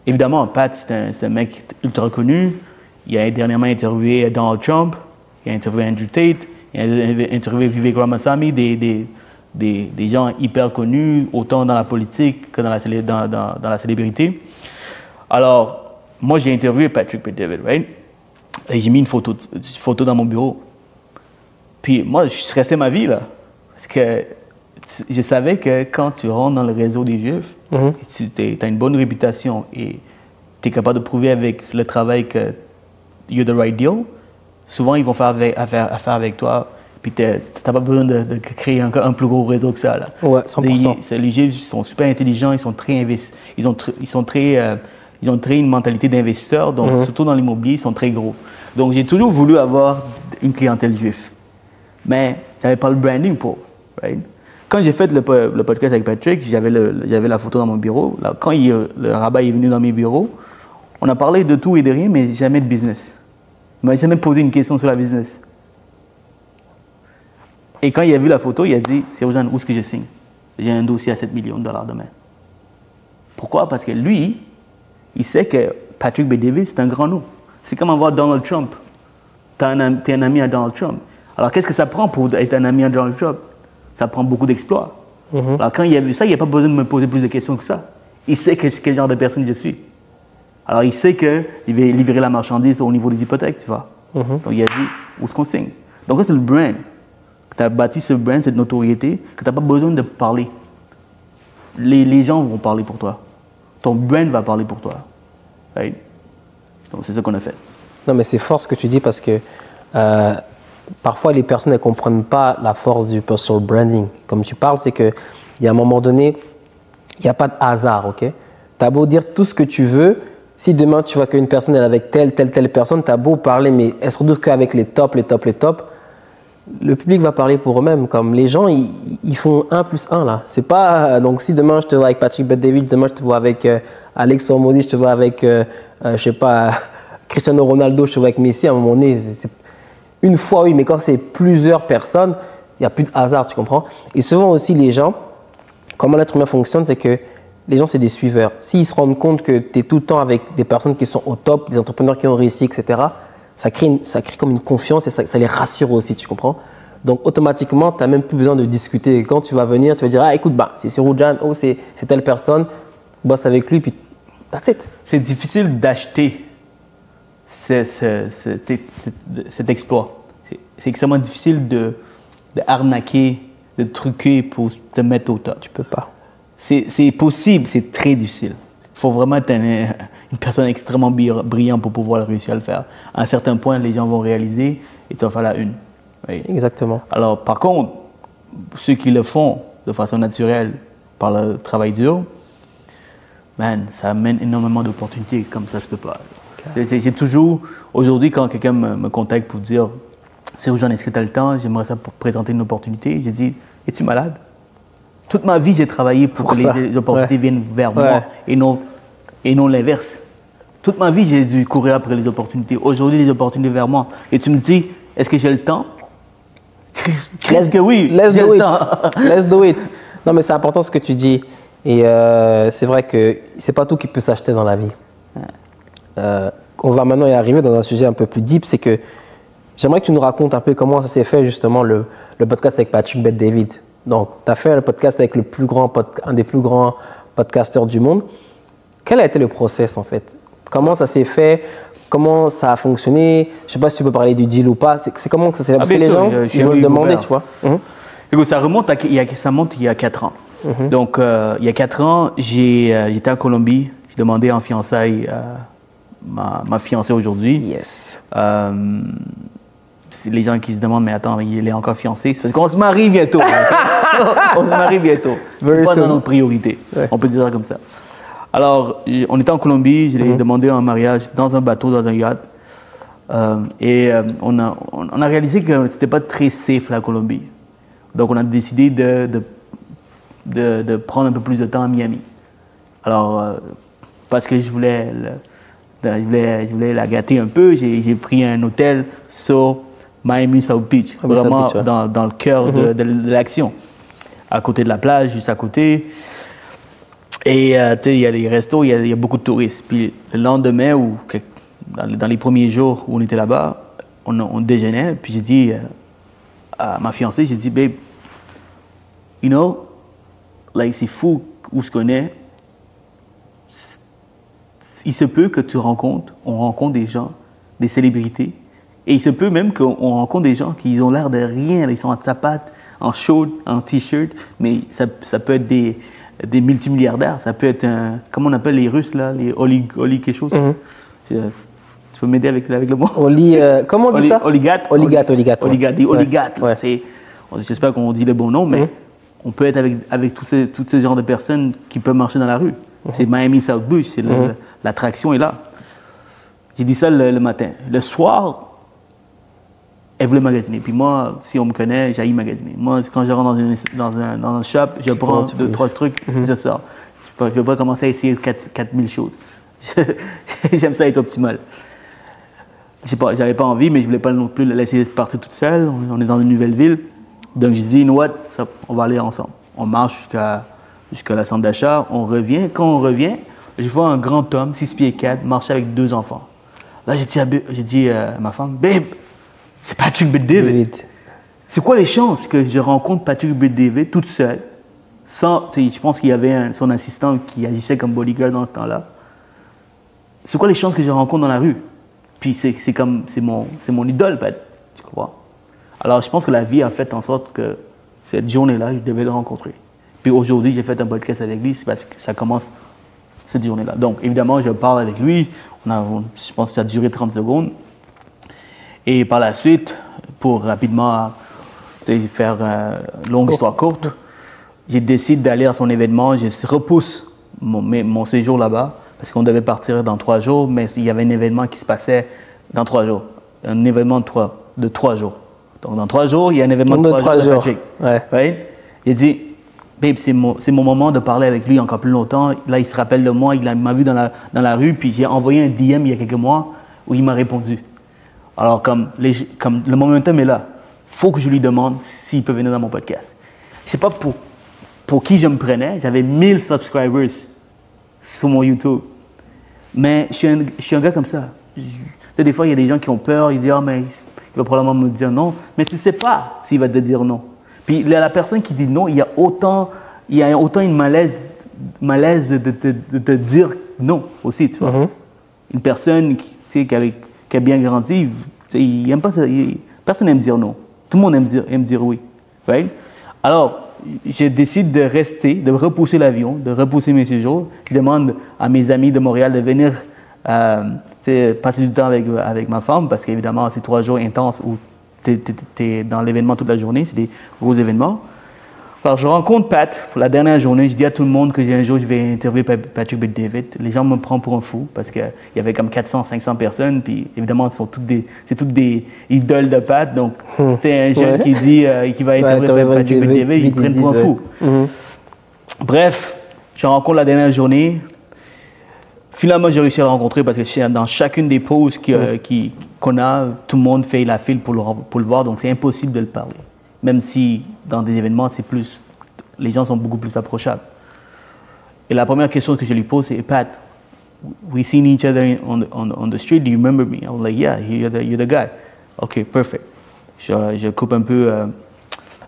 Évidemment, Pat, c'est un mec ultra connu. Il a dernièrement interviewé Donald Trump, il a interviewé Andrew Tate, il a interviewé Vivek Ramaswamy, des gens hyper connus, autant dans la politique que dans la célébrité. Alors, moi, j'ai interviewé Patrick Bet-David, right? Et j'ai mis une photo dans mon bureau. Puis moi, je stressais ma vie, là. Parce que je savais que quand tu rentres dans le réseau des Juifs, tu as une bonne réputation et tu es capable de prouver avec le travail que you're the right deal, souvent ils vont faire affaire avec toi, puis tu n'as pas besoin de créer un plus gros réseau que ça. Là. Ouais, 100%. Les Juifs sont super intelligents, ils sont très investis, ils ont une mentalité d'investisseur, donc surtout dans l'immobilier, ils sont très gros. Donc j'ai toujours voulu avoir une clientèle juive, mais je n'avais pas le branding pour, right? Quand j'ai fait le podcast avec Patrick, j'avais la photo dans mon bureau. Là, quand le rabbin est venu dans mes bureaux, on a parlé de tout et de rien, mais jamais de business. Il ne m'a jamais posé une question sur la business. Et quand il a vu la photo, il a dit, Serozane, où est-ce que je signe? J'ai un dossier à 7 millions de dollars demain. Pourquoi? Parce que lui, il sait que Patrick Bet-David, c'est un grand nom. C'est comme avoir Donald Trump. Tu es un ami à Donald Trump. Alors, qu'est-ce que ça prend pour être un ami à Donald Trump? Ça prend beaucoup d'exploits. Alors, quand il a vu ça, il n'a pas besoin de me poser plus de questions que ça. Il sait quel genre de personne je suis. Alors, il sait qu'il va livrer la marchandise au niveau des hypothèques, tu vois. Donc, il a dit, où est-ce qu'on signe? Donc, ça, c'est le brand. Tu as bâti ce brand, cette notoriété, que tu n'as pas besoin de parler. Les gens vont parler pour toi. Ton brand va parler pour toi. Right? Donc, c'est ça qu'on a fait. Non, mais c'est fort ce que tu dis parce que parfois, les personnes ne comprennent pas la force du personal branding. Comme tu parles, c'est qu'il y a un moment donné, il n'y a pas de hasard, ok? Tu as beau dire tout ce que tu veux, si demain tu vois qu'une personne est avec telle personne, tu as beau parler, mais elle se retrouve qu'avec les tops, le public va parler pour eux-mêmes. Comme les gens, ils font 1 + 1 là. C'est pas donc si demain je te vois avec Patrick Bet-David, demain je te vois avec Alex Hormozy, je te vois avec je sais pas Cristiano Ronaldo, je te vois avec Messi. À un moment donné, une fois oui, mais quand c'est plusieurs personnes, il n'y a plus de hasard, tu comprends? Et souvent aussi les gens, comment l'être humain fonctionne, c'est que les gens c'est des suiveurs. S'ils se rendent compte que tu es tout le temps avec des personnes qui sont au top, des entrepreneurs qui ont réussi, etc. Ça crée comme une confiance et ça les rassure aussi, tu comprends? Donc, automatiquement, tu n'as même plus besoin de discuter. Quand tu vas venir, tu vas dire, ah, écoute, c'est Roujan, oh, c'est telle personne, bosse avec lui, puis that's it. C'est difficile d'acheter cet exploit. C'est extrêmement difficile de arnaquer, de truquer pour te mettre au top. Tu peux pas. C'est possible, c'est très difficile. Il faut vraiment être une personne extrêmement brillante pour pouvoir réussir à le faire. À un certain point, les gens vont réaliser et tu vas faire la une. Oui. Exactement. Alors, par contre, ceux qui le font de façon naturelle par le travail dur, man, ça amène énormément d'opportunités comme ça se peut pas. Okay. C'est toujours, aujourd'hui, quand quelqu'un me contacte pour dire « C'est où j'en ai inscrit le temps, j'aimerais ça pour présenter une opportunité », j'ai dit « Es-tu malade ?» Toute ma vie, j'ai travaillé pour que les opportunités viennent vers moi et non l'inverse. Toute ma vie, j'ai dû courir après les opportunités. Aujourd'hui, les opportunités vers moi. Et tu me dis, est-ce que j'ai le temps? Qu'est-ce que oui, j'ai le temps. Let's do it. Non, mais c'est important ce que tu dis. Et c'est vrai que c'est pas tout qui peut s'acheter dans la vie. On va maintenant y arriver dans un sujet un peu plus deep. C'est que j'aimerais que tu nous racontes un peu comment ça s'est fait justement le podcast avec Patrick Bet-David. Donc, tu as fait le podcast avec un des plus grands podcasteurs du monde. Quel a été le process en fait? Comment ça s'est fait? Comment ça a fonctionné? Je ne sais pas si tu peux parler du deal ou pas. C'est comment que ça s'est fait? Parce que les gens ils veulent demander, tu vois. Écoute, ça monte il y a 4 ans. Donc, il y a 4 ans, j'étais en Colombie. J'ai demandé en fiançailles ma fiancée aujourd'hui. Yes. C'est les gens qui se demandent, mais attends, il est encore fiancé. C'est parce qu'on se marie bientôt. On se marie bientôt. C'est pas dans nos priorités. Ouais. On peut dire ça comme ça. Alors, on était en Colombie, je l'ai demandé en mariage dans un bateau, dans un yacht. On a réalisé que c'était pas très safe la Colombie. Donc, on a décidé de prendre un peu plus de temps à Miami. Alors, parce que je voulais la gâter un peu, j'ai pris un hôtel sur Miami South Beach, vraiment dans le cœur de l'action, à côté de la plage, juste à côté. Et il y a les restos, il y a beaucoup de touristes. Puis le lendemain, ou dans les premiers jours où on était là-bas, on déjeunait, puis j'ai dit à ma fiancée, j'ai dit, babe, you know, like, c'est fou où je connais. Il se peut que on rencontre des gens, des célébrités, et il se peut même qu'on rencontre des gens qui ont l'air de rien, ils sont en tapate, en short, en t-shirt, mais ça peut être des multimilliardaires, ça peut être comment on appelle les Russes là, les oli quelque chose. Tu peux m'aider avec le mot? Comment on dit ça? Oligates. Des oligates. Ouais. J'espère qu'on dit le bon nom, mais on peut être avec tous ces genres de personnes qui peuvent marcher dans la rue. C'est Miami South Beach, l'attraction est là. J'ai dit ça le matin. Le soir, elle voulait magasiner. Puis moi, si on me connaît, j'aille magasiner. Moi, quand je rentre dans un shop, je prends 2-3 trucs, je sors. Je ne vais pas commencer à essayer 4000 choses. J'aime ça être optimal. Je sais pas, j'avais pas envie, mais je voulais pas non plus la laisser partir toute seule. On est dans une nouvelle ville. Donc, je dis, you know what, on va aller ensemble. On marche jusqu'à la centre d'achat, on revient. Quand on revient, je vois un grand homme, 6 pieds 4, marcher avec 2 enfants. Là, j'ai dit à ma femme, babe, c'est Patrick Bet-David. C'est quoi les chances que je rencontre Patrick Bet-David toute seule, sans, je pense qu'il y avait son assistant qui agissait comme bodyguard dans ce temps-là. C'est quoi les chances que je rencontre dans la rue? Puis c'est mon idole, tu crois? Alors, je pense que la vie a fait en sorte que cette journée-là, je devais le rencontrer. Puis aujourd'hui, j'ai fait un podcast avec lui, c'est parce que ça commence cette journée-là. Donc, évidemment, je parle avec lui. Je pense que ça a duré 30 secondes. Et par la suite, pour rapidement faire une longue histoire courte, j'ai décidé d'aller à son événement. Je repousse mon séjour là-bas parce qu'on devait partir dans 3 jours, mais il y avait un événement qui se passait dans 3 jours. Un événement de 3 jours. Donc, dans 3 jours, il y a un événement de 3 jours. Patrick. Ouais. Right? Il dit, babe, c'est mon moment de parler avec lui encore plus longtemps. Là, il se rappelle de moi, il m'a vu dans la rue, puis j'ai envoyé un DM il y a quelques mois où il m'a répondu. Alors, comme le momentum est là, il faut que je lui demande s'il peut venir dans mon podcast. Je ne sais pas pour qui je me prenais. J'avais 1000 subscribers sur mon YouTube. Mais je suis un gars comme ça. Des fois, il y a des gens qui ont peur. Ils disent, ah, mais il va probablement me dire non. Mais tu ne sais pas s'il va te dire non. Puis la personne qui dit non, il y a autant une malaise de te dire non aussi, tu vois. Mm-hmm. Une personne qui a bien grandi, il n'aime pas ça. Personne n'aime dire non. Tout le monde aime dire oui. Right? Alors, je décide de rester, de repousser l'avion, de repousser mes séjours. Je demande à mes amis de Montréal de venir passer du temps avec ma femme parce qu'évidemment, c'est 3 jours intenses où tu es dans l'événement toute la journée. C'est des gros événements. Alors, je rencontre Pat pour la dernière journée. Je dis à tout le monde que un jour, je vais interviewer Patrick Bet-David. Les gens me prennent pour un fou parce qu'il y avait comme 400, 500 personnes. Puis, évidemment, c'est toutes des idoles de Pat. Donc, c'est un jeune qui dit qu'il va interviewer Patrick Bet-David. Ils me prennent pour un fou. Bref, je rencontre la dernière journée. Finalement, j'ai réussi à le rencontrer parce que dans chacune des pauses qu'on a, tout le monde fait la file pour le voir. Donc, c'est impossible de le parler. Même si dans des événements, les gens sont beaucoup plus approchables. Et la première question que je lui pose, c'est Pat, we seen each other on the street. Do you remember me? I was like, yeah, you're the guy. Okay, perfect. Je coupe un peu,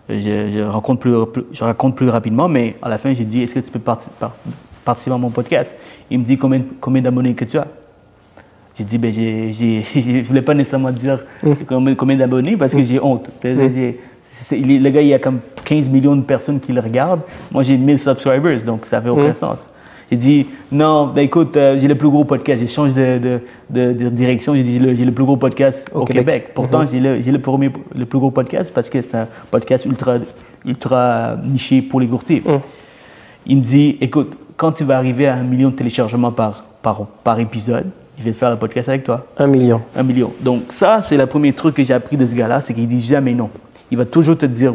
je raconte plus rapidement, mais à la fin, j'ai dit, est-ce que tu peux participer à mon podcast? Il me dit combien d'abonnés que tu as? J'ai dit, je ne voulais pas nécessairement dire combien d'abonnés parce que j'ai honte. Le gars, il y a comme 15 millions de personnes qui le regardent. Moi, j'ai 1000 subscribers, donc ça fait aucun sens. J'ai dit, non, écoute, j'ai le plus gros podcast. J'ai changé de direction. J'ai dit, j'ai le plus gros podcast au Québec. Pourtant, j'ai le plus gros podcast parce que c'est un podcast ultra niché pour les courtiers. Il me dit, écoute, quand tu vas arriver à 1 million de téléchargements par épisode, je vais faire le podcast avec toi. 1 million. 1 million. Donc ça, c'est le premier truc que j'ai appris de ce gars-là, c'est qu'il dit jamais non. Il va toujours te dire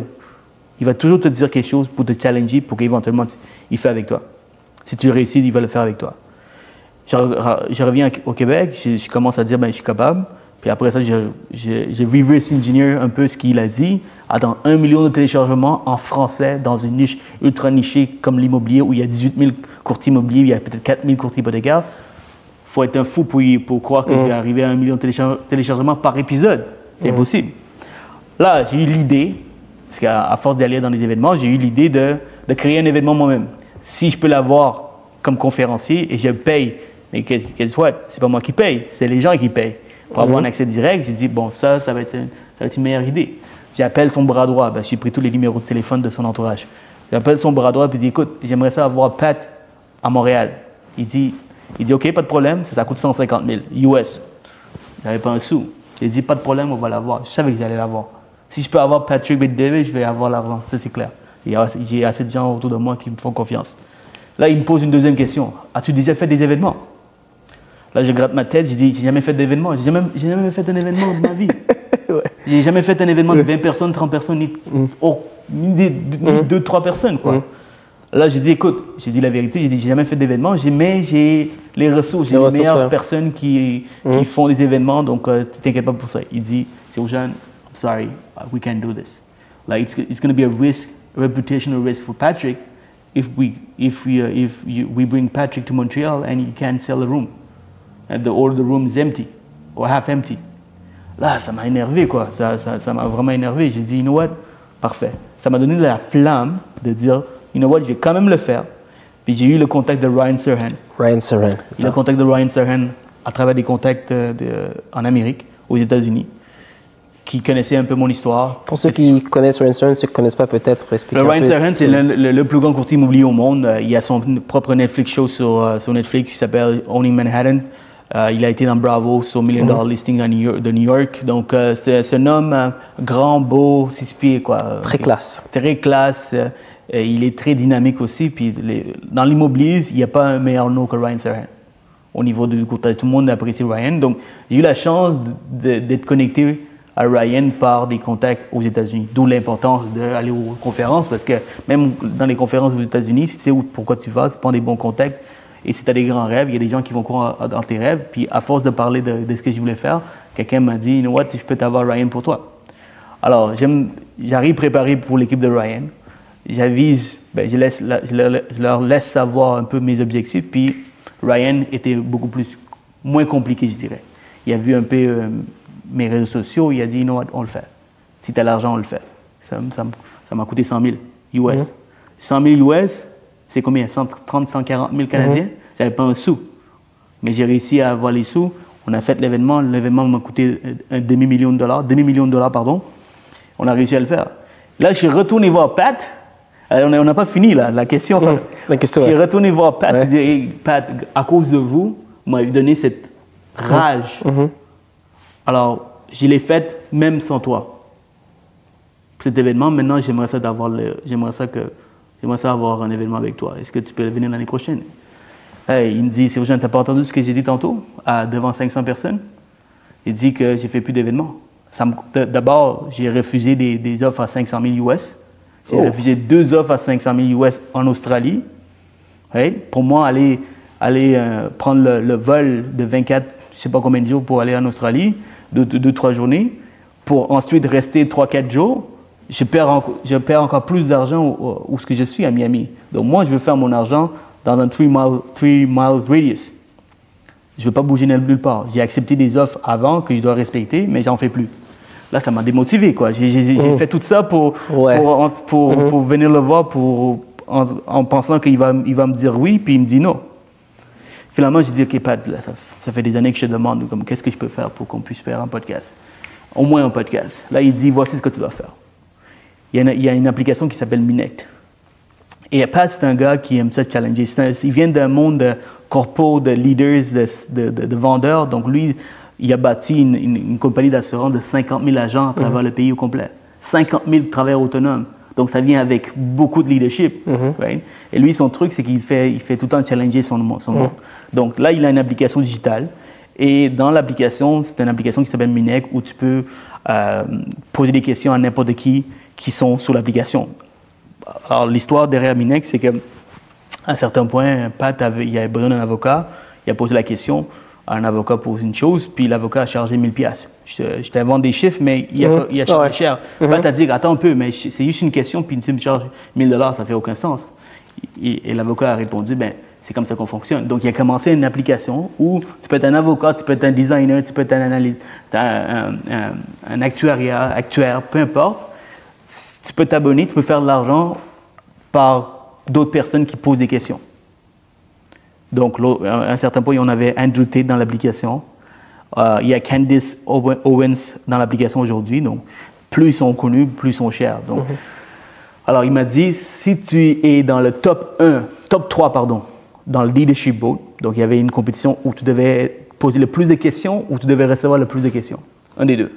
quelque chose pour te challenger, pour qu'éventuellement il fait avec toi. Si tu réussis, il va le faire avec toi. Je reviens au Québec, je commence à dire, je suis capable. Puis après ça, j'ai reverse engineer un peu ce qu'il a dit. Dans 1 million de téléchargements en français, dans une niche ultra nichée comme l'immobilier, où il y a 18 000 courtiers immobiliers, il y a peut-être 4 000 courtiers hypothécaires. Il faut être un fou pour croire que je vais arriver à 1 million de téléchargements par épisode. C'est impossible. Là, j'ai eu l'idée, parce qu'à force d'aller dans les événements, j'ai eu l'idée de créer un événement moi-même. Si je peux l'avoir comme conférencier et je paye, mais qu'elle soit, c'est pas moi qui paye, c'est les gens qui payent. Pour avoir un accès direct, j'ai dit, bon, ça va être une meilleure idée. J'appelle son bras droit, j'ai pris tous les numéros de téléphone de son entourage. J'appelle son bras droit et je dis, écoute, j'aimerais ça avoir Pat à Montréal. Il dit, OK, pas de problème, ça coûte 150 000 US. J'avais pas un sou. J'ai dit, pas de problème, on va l'avoir. Je savais que j'allais l'avoir. Si je peux avoir Patrick Bet-David, je vais avoir l'argent, ça c'est clair. J'ai assez de gens autour de moi qui me font confiance. Là, il me pose une deuxième question. As-tu déjà fait des événements? Là, je gratte ma tête, je dis, j'ai jamais fait d'événement. J'ai jamais fait un événement de ma vie. J'ai jamais fait un événement de 20 personnes, 30 personnes, ni 2, 3 personnes, quoi. Là, j'ai dit, écoute, j'ai dit la vérité, j'ai dit, j'ai jamais fait d'événement, mais j'ai les ressources, j'ai les meilleures personnes qui font des événements, donc t'inquiète pas pour ça. Il dit, c'est aux jeunes, I'm sorry, we can't do this. Like, it's going to be a risk, a reputational risk for Patrick if we bring Patrick to Montreal and he can't sell a room. And the room is empty, or half empty. Là, ça m'a énervé, quoi. Ça m'a vraiment énervé. J'ai dit, you know what? Parfait. Ça m'a donné la flamme de dire, you know what? Je vais quand même le faire. Puis j'ai eu le contact de Ryan Serhant. Ryan Serhant. J'ai eu le contact de Ryan Serhant à travers des contacts en Amérique, aux États-Unis, qui connaissaient un peu mon histoire. Pour ceux qui connaissent Ryan Serhant, ceux qui ne connaissent pas, peut-être expliquer un peu. Ryan Serhant, c'est le plus grand courtier immobilier au monde. Il a son propre Netflix show sur Netflix qui s'appelle Owning Manhattan. Il a été dans Bravo sur $1 million listing de New York. Donc, c'est un homme grand, beau, 6 pieds, quoi. Très classe. Très classe. Il est très dynamique aussi. Puis, dans l'immobilier, il n'y a pas un meilleur nom que Ryan Serhant. Au niveau du courtage, tout le monde apprécie Ryan. Donc, j'ai eu la chance d'être connecté à Ryan par des contacts aux États-Unis. D'où l'importance d'aller aux conférences, parce que même dans les conférences aux États-Unis, si tu sais pourquoi tu vas, tu prends des bons contacts. Et si tu as des grands rêves, il y a des gens qui vont croire dans tes rêves. Puis à force de parler de ce que je voulais faire, quelqu'un m'a dit, you know what, je peux t'avoir Ryan pour toi. Alors, j'arrive préparé pour l'équipe de Ryan. J'avise, je leur laisse savoir un peu mes objectifs. Puis Ryan était moins compliqué, je dirais. Il a vu un peu mes réseaux sociaux, il a dit, you know what, on le fait. Si tu as l'argent, on le fait. Ça m'a coûté 100 000 US. 100 000 US, c'est combien? 130, 140 000 Canadiens? J'avais pas un sou. Mais j'ai réussi à avoir les sous. On a fait l'événement. L'événement m'a coûté un demi-million de dollars, pardon. On a réussi à le faire. Là, je suis retourné voir Pat. On n'a pas fini, là, la question. Je suis retourné voir Pat et dit, hey, Pat, à cause de vous, vous m'avez donné cette rage. Alors, je l'ai faite même sans toi. Cet événement, maintenant, j'aimerais ça avoir un événement avec toi. Est-ce que tu peux venir l'année prochaine? Hey, il me dit, Sébastien, t'as pas entendu ce que j'ai dit tantôt devant 500 personnes? Il dit que j'ai fait plus d'événements. D'abord, j'ai refusé des offres à 500 000 US. J'ai refusé 2 offres à 500 000 US en Australie. Hey, pour moi, aller prendre le vol de 24, je ne sais pas combien de jours pour aller en Australie, 2-3 journées, pour ensuite rester 3-4 jours, je perds encore plus d'argent où ce que je suis à Miami. Donc moi, je veux faire mon argent dans un 3 miles radius. Je ne veux pas bouger nulle part. J'ai accepté des offres avant que je dois respecter, mais j'en fais plus. Là, ça m'a démotivé, quoi. J'ai fait tout ça pour venir le voir en pensant qu'il va me dire oui, puis il me dit non. Finalement, j'ai dit, OK, Pat, là, ça fait des années que je te demande qu'est-ce que je peux faire pour qu'on puisse faire un podcast. Au moins un podcast. Là, il dit, voici ce que tu dois faire. Il y a une application qui s'appelle Minect. Et Pat, c'est un gars qui aime ça challenger. Il vient d'un monde de corpo, de leaders, de vendeurs. Donc, lui, il a bâti une compagnie d'assurance de 50 000 agents à travers le pays au complet. 50 000 travailleurs autonomes. Donc, ça vient avec beaucoup de leadership. Right? Et lui, son truc, c'est qu'il fait tout le temps challenger son monde. Donc, là, il a une application digitale. Et dans l'application, c'est une application qui s'appelle Minect où tu peux poser des questions à n'importe qui sont sur l'application. Alors, l'histoire derrière Minect, c'est qu'à un certain point, Pat il avait besoin d'un avocat. Il a posé la question à un avocat pour une chose, puis l'avocat a chargé 1000 $. Je t'invente des chiffres, mais il a chargé cher. Pat a dit, attends un peu, mais c'est juste une question, puis tu me charges 1000 $, ça fait aucun sens. Et l'avocat a répondu, ben c'est comme ça qu'on fonctionne. Donc, il a commencé une application où tu peux être un avocat, tu peux être un designer, tu peux être un analyste, un actuaire, peu importe. Tu peux t'abonner, tu peux faire de l'argent par d'autres personnes qui posent des questions. Donc, à un certain point, on avait Andrew Tate dans l'application. Il y a Candice Owens dans l'application aujourd'hui. Donc, plus ils sont connus, plus ils sont chers. Donc, alors, il m'a dit, si tu es dans le top 3, dans le leadership boat, donc il y avait une compétition où tu devais poser le plus de questions ou tu devais recevoir le plus de questions. Un des deux.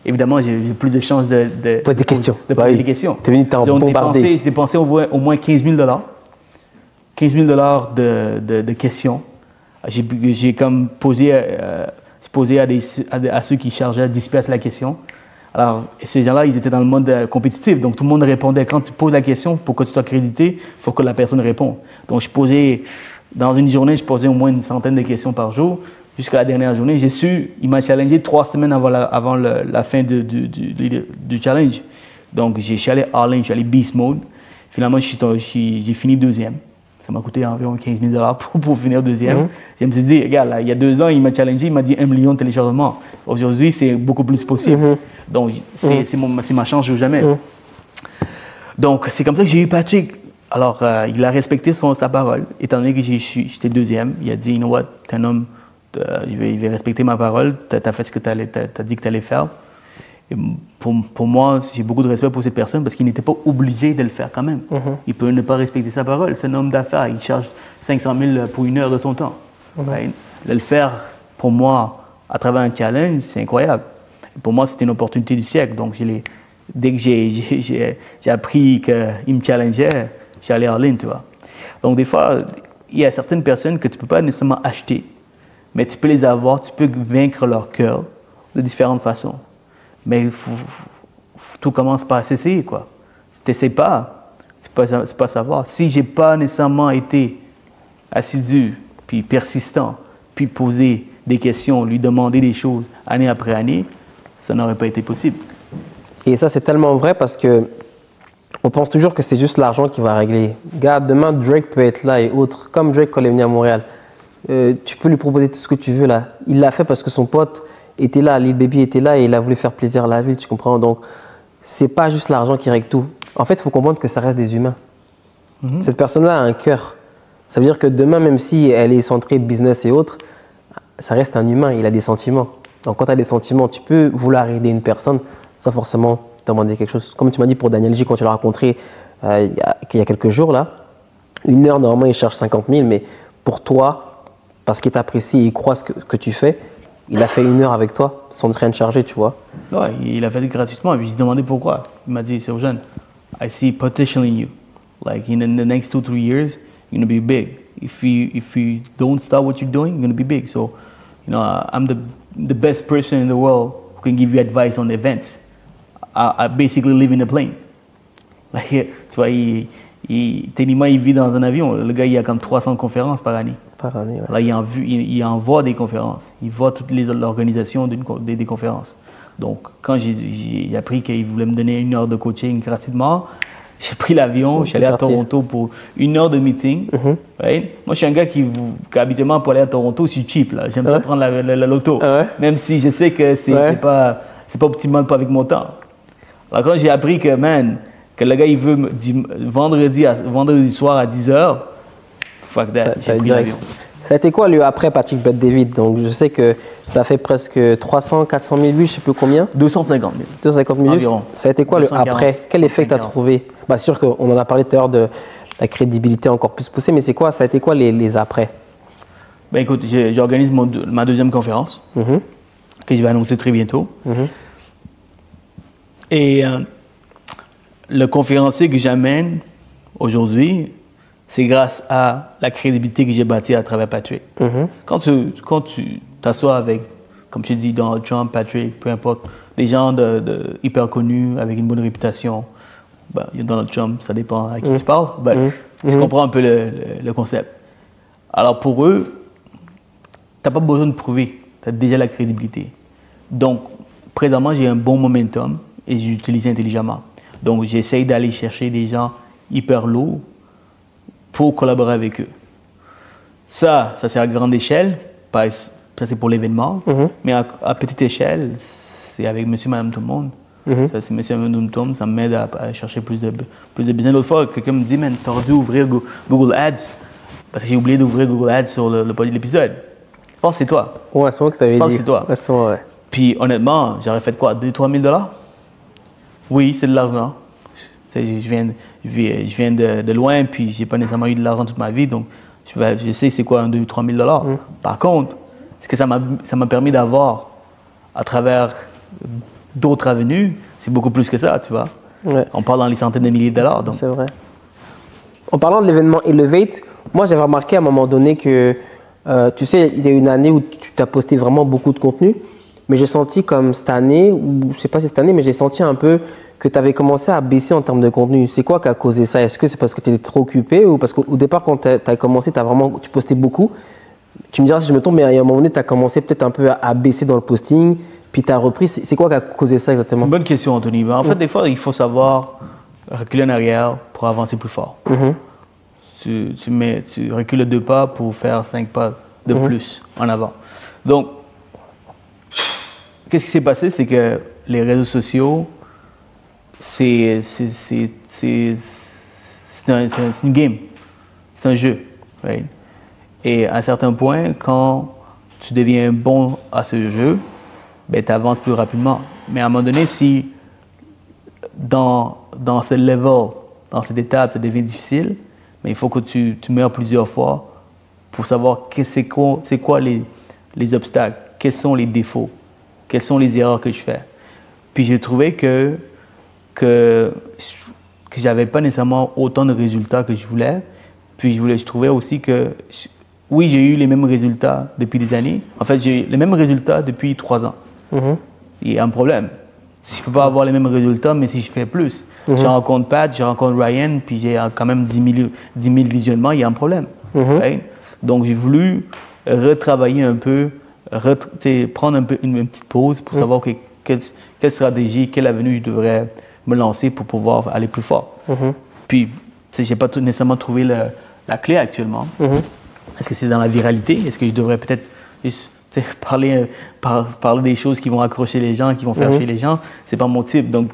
Évidemment, j'ai plus de chances de poser des questions. Tu es venu t'en bombarder. J'ai dépensé au moins 15 000 $. 15 000 $ de questions. J'ai comme posé à ceux qui chargeaient 10 $ la question. Alors, ces gens-là, ils étaient dans le mode compétitif. Donc, tout le monde répondait. Quand tu poses la question, pour que tu sois crédité, il faut que la personne réponde. Donc, dans une journée, je posais au moins une centaine de questions par jour. Jusqu'à la dernière journée, il m'a challengé 3 semaines avant la fin du challenge. Donc, je suis allé all-in, je suis allé beast mode. Finalement, j'ai fini deuxième. Ça m'a coûté environ 15 000 $ pour finir deuxième. Je me suis dit, regarde, là, il y a 2 ans, il m'a challengé, il m'a dit 1 million de téléchargements. Aujourd'hui, c'est beaucoup plus possible. Donc, c'est ma chance ou jamais. Donc, c'est comme ça que j'ai eu Patrick. Alors, il a respecté sa parole. Étant donné que j'étais deuxième, il a dit, you know what, t'es un homme, il va respecter ma parole, t'as fait ce que t'as dit que t'allais faire. Et pour moi, j'ai beaucoup de respect pour cette personne parce qu'il n'était pas obligé de le faire quand même. Il peut ne pas respecter sa parole. C'est un homme d'affaires. Il charge 500 000 pour 1 heure de son temps. Right? De le faire, pour moi, à travers un challenge, c'est incroyable. Et pour moi, c'était une opportunité du siècle. Donc, dès que j'ai appris qu'il me challengeait, j'ai allé en ligne, tu vois. Donc, des fois, il y a certaines personnes que tu ne peux pas nécessairement acheter, mais tu peux les avoir, tu peux vaincre leur cœur de différentes façons. Mais tout commence par s'essayer, quoi. Si tu n'essaies pas, c'est pas savoir. Si je n'ai pas nécessairement été assidu, puis persistant, puis poser des questions, lui demander des choses année après année, ça n'aurait pas été possible. Et ça, c'est tellement vrai parce que on pense toujours que c'est juste l'argent qui va régler. Gars, demain, Drake peut être là et autres. Comme Drake quand il est venu à Montréal. Tu peux lui proposer tout ce que tu veux là. Il l'a fait parce que son pote était là, Lil Baby était là et il a voulu faire plaisir à la ville, tu comprends? Donc, c'est pas juste l'argent qui règle tout. En fait, il faut comprendre que ça reste des humains. Cette personne-là a un cœur. Ça veut dire que demain, même si elle est centrée de business et autres, ça reste un humain, il a des sentiments. Donc, quand tu as des sentiments, tu peux vouloir aider une personne sans forcément demander quelque chose. Comme tu m'as dit pour Daniel J, quand tu l'as rencontré il y a quelques jours, là, 1 heure, normalement, il charge 50 000, mais pour toi, parce qu'il t'apprécie et il croit ce que tu fais, il a fait 1 heure avec toi sans rien te charger, tu vois. Ouais, il a fait gratuitement. Et puis, j'ai demandé pourquoi. Il m'a dit, Sergeant, I see potential in you. Like, in the next 2-3 years, you're going to be big. If you don't stop what you're doing, you're going to be big. So, I'm the best person in the world who can give you advice on events. I basically live in a plane. Like, tu vois, techniquement, il vit dans un avion. Le gars, il a comme 300 conférences par année. Par année, ouais. Là, il envoie des conférences. Il voit toute l'organisation des conférences. Donc, quand j'ai appris qu'il voulait me donner 1 heure de coaching gratuitement, j'ai pris l'avion, je suis allé à Toronto pour 1 heure de meeting. Right? Moi, je suis un gars qui habituellement, pour aller à Toronto, je suis cheap. J'aime ça prendre la loto. Même si je sais que c'est pas optimal avec mon temps. Alors, quand j'ai appris que le gars, il veut vendredi soir à 10h, fuck that, j'ai pris l'avion. Ça a été quoi, lui, après Patrick Bet-David? Donc, je sais que ça fait presque 300, 400 000 vues, je ne sais plus combien. 250 000. 250 000 vues. Ça a été quoi, le après? Quel effet tu as trouvé? C'est sûr qu'on en a parlé tout à l'heure de la crédibilité encore plus poussée, mais c'est quoi, ça a été quoi les après? Ben écoute, j'organise ma 2e conférence, que je vais annoncer très bientôt. Et le conférencier que j'amène aujourd'hui, c'est grâce à la crédibilité que j'ai bâtie à travers Patrick. Quand tu t'assois avec, comme je dis, Donald Trump, Patrick, peu importe, des gens hyper connus, avec une bonne réputation, il y a Donald Trump, ça dépend à qui tu parles, tu comprends un peu le concept. Alors pour eux, tu n'as pas besoin de prouver, tu as déjà la crédibilité. Donc, présentement, j'ai un bon momentum et j'utilise intelligemment. Donc, j'essaye d'aller chercher des gens hyper lourds pour collaborer avec eux. Ça c'est à grande échelle, ça c'est pour l'événement, mais à petite échelle, c'est avec monsieur, madame, tout le monde. Ça, c'est monsieur, madame, tout le monde, ça m'aide à chercher plus de business. L'autre fois, quelqu'un me dit, man, t'aurais dû ouvrir Google Ads, parce que j'ai oublié d'ouvrir Google Ads sur l'épisode. Je pense que c'est toi. Ouais, c'est moi que t'avais dit. Je pense que c'est toi. Ouais, c'est moi, ouais. Puis honnêtement, j'aurais fait quoi, 2-3 000 $? Oui, c'est de l'argent. Je viens de loin, puis j'ai pas nécessairement eu de l'argent toute ma vie, donc je sais c'est quoi 2-3 000 $. Par contre, ce que ça m'a permis d'avoir à travers d'autres avenues, c'est beaucoup plus que ça, tu vois. Ouais. On parle dans les centaines de milliers de dollars. C'est vrai. En parlant de l'événement Elevate, moi j'avais remarqué à un moment donné que, tu sais, il y a une année où tu t'as posté vraiment beaucoup de contenu, mais j'ai senti comme cette année, ou je ne sais pas si cette année, mais j'ai senti un peu que tu avais commencé à baisser en termes de contenu. C'est quoi qui a causé ça? Est-ce que c'est parce que tu étais trop occupé ou parce qu'au départ, quand tu as commencé, tu postais beaucoup? Tu me diras si je me trompe, mais à un moment donné, tu as commencé peut-être un peu à baisser dans le posting, puis tu as repris. C'est quoi qui a causé ça exactement? C'est une bonne question, Anthony. En fait, des fois, il faut savoir reculer en arrière pour avancer plus fort. Tu recules 2 pas pour faire 5 pas de plus en avant. Donc, qu'est-ce qui s'est passé? C'est que les réseaux sociaux, c'est une game, c'est un jeu. Right? Et à un certain point, quand tu deviens bon à ce jeu, ben, tu avances plus rapidement. Mais à un moment donné, si dans ce level, dans cette étape, ça devient difficile, mais il faut que tu meurs plusieurs fois pour savoir c'est quoi les obstacles, quels sont les défauts, quelles sont les erreurs que je fais. Puis j'ai trouvé que j'avais pas nécessairement autant de résultats que je voulais. Puis je trouvais aussi que, oui, j'ai eu les mêmes résultats depuis des années. En fait, j'ai eu les mêmes résultats depuis 3 ans. Il y a un problème. Si je ne peux pas avoir les mêmes résultats, mais si je fais plus. Je rencontre Pat, je rencontre Ryan, puis j'ai quand même 10 000 visionnements, il y a un problème. Right? Donc, j'ai voulu retravailler un peu, prendre un peu une petite pause pour savoir quelle stratégie, quelle avenue je devrais me lancer pour pouvoir aller plus fort. Puis, je n'ai pas nécessairement trouvé la clé actuellement. Est-ce que c'est dans la viralité? Est-ce que je devrais peut-être parler des choses qui vont accrocher les gens, qui vont faire chier les gens? C'est pas mon type, donc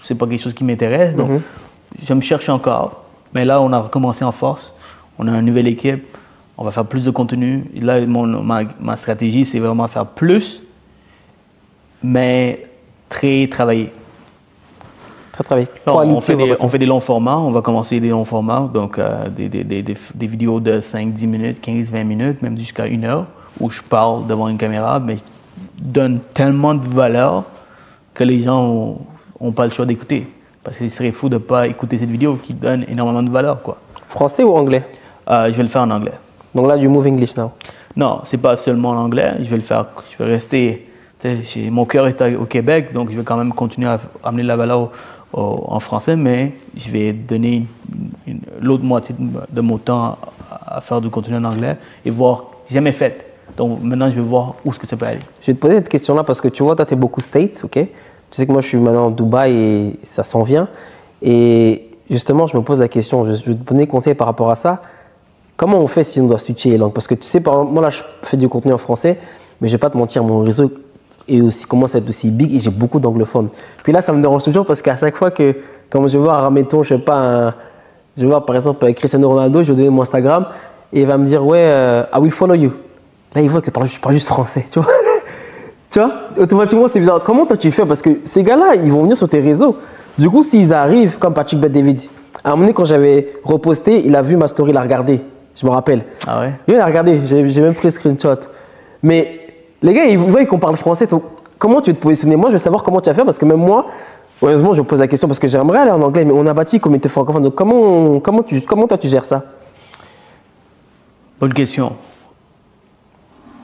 c'est pas quelque chose qui m'intéresse. Donc, je me cherche encore. Mais là, on a recommencé en force. On a une nouvelle équipe. On va faire plus de contenu. Et là, ma stratégie, c'est vraiment faire plus, mais très travaillé. Très travaillé. On fait des longs formats. On va commencer des longs formats, donc des vidéos de 5, 10 minutes, 15, 20 minutes, même jusqu'à 1 heure, où je parle devant une caméra, mais je donne tellement de valeur que les gens n'ont pas le choix d'écouter. Parce qu'il serait fou de ne pas écouter cette vidéo qui donne énormément de valeur, quoi. Français ou anglais? Je vais le faire en anglais. Donc là, du Move English now? Non, c'est pas seulement en anglais. Je vais rester. Mon cœur est au Québec, donc je vais quand même continuer à amener de la valeur en français, mais je vais donner l'autre moitié de mon temps à faire du contenu en anglais et voir. J'ai jamais fait. Donc maintenant, je vais voir où est-ce que ça peut aller. Je vais te poser cette question-là parce que tu vois, toi, tu es beaucoup States, ok? Tu sais que moi, je suis maintenant à Dubaï et ça s'en vient. Et justement, je me pose la question, je vais te donner conseil par rapport à ça. Comment on fait si on doit switcher les langues? Parce que tu sais, par exemple, moi là, je fais du contenu en français, mais je ne vais pas te mentir, mon réseau commence à être aussi big et j'ai beaucoup d'anglophones. Puis là, ça me dérange toujours parce qu'à chaque fois que, quand je vais voir, admettons, je sais pas, je vais voir par exemple Cristiano Ronaldo, je vais donner mon Instagram et il va me dire, ouais, I will follow you. Là, il voit que je parle juste français, tu vois. Tu vois, automatiquement, c'est bizarre. Comment toi tu fais? Parce que ces gars-là, ils vont venir sur tes réseaux. Du coup, s'ils arrivent, comme Patrick Bet-David, à un moment donné, quand j'avais reposté, il a vu ma story, il a regardé. Je me rappelle. Ah ouais? Il a regardé, j'ai même pris le screenshot. Mais les gars, ils voient qu'on parle français. Donc, comment tu veux te positionner? Moi, je veux savoir comment tu vas faire parce que même moi, honnêtement, je me pose la question parce que j'aimerais aller en anglais, mais on a bâti une communauté francophone. Donc, comment toi tu gères ça? Bonne question.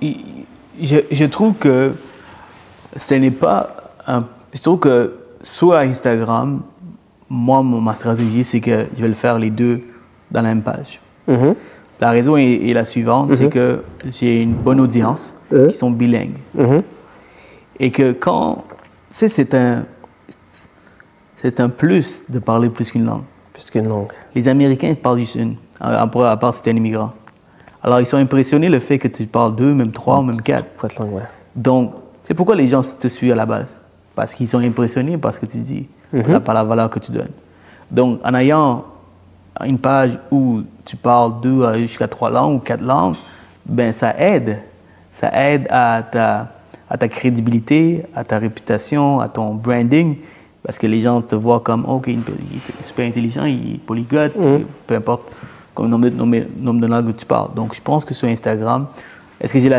Je trouve que ce n'est pas un. Je trouve que sur Instagram, moi, ma stratégie, c'est que je vais le faire les deux dans la même page. La raison est la suivante, c'est que j'ai une bonne audience qui sont bilingues. Et que quand. Tu sais, c'est un plus de parler plus qu'une langue. Plus qu'une langue. Les Américains parlent juste une, à part si tu es un immigrant. Alors, ils sont impressionnés le fait que tu parles 2, même 3, même 4. Langue, ouais. Donc, c'est pourquoi les gens te suivent à la base. Parce qu'ils sont impressionnés par ce que tu dis, par la valeur que tu donnes. Donc, en ayant une page où tu parles 2 jusqu'à 3 langues ou 4 langues, ben ça aide. Ça aide à ta crédibilité, à ta réputation, à ton branding. Parce que les gens te voient comme, OK, il est super intelligent, il est polyglotte, peu importe le nombre de langues que tu parles. Donc, je pense que sur Instagram, est-ce que j'ai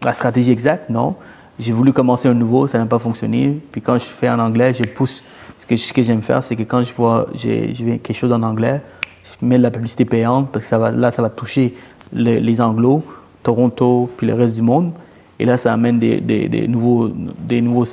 la stratégie exacte? Non. J'ai voulu commencer un nouveau, ça n'a pas fonctionné. Puis quand je fais en anglais, je pousse. Ce que j'aime faire, c'est que quand je vois quelque chose en anglais, je mets de la publicité payante parce que ça va toucher les Anglos, Toronto, puis le reste du monde. Et là, ça amène des nouveaux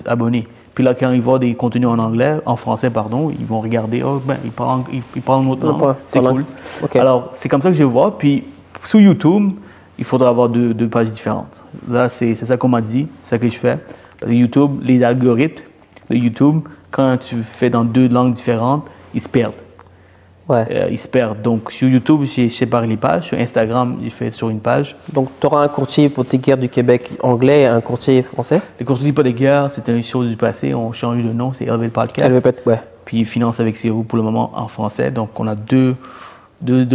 abonnés. Puis là, quand ils voient des contenus en français, ils vont regarder, ils parlent une autre langue, c'est cool. Okay. Alors, c'est comme ça que je vois. Puis, sur YouTube, il faudra avoir deux pages différentes. Là, c'est ça qu'on m'a dit, c'est ça que je fais. Parce que YouTube, les algorithmes de YouTube, quand tu fais dans 2 langues différentes, ils se perdent. Ouais. Ils se perdent. Donc, sur YouTube, j'ai séparé les pages. Sur Instagram, j'ai fait sur une page. Donc, tu auras un courtier hypothécaire du Québec anglais et un courtier français? Le courtier hypothécaire, c'était une chose du passé. On change de nom, c'est Elevate Podcast. Elevate, ouais. Puis, Finance avec Cyril pour le moment en français. Donc, on a deux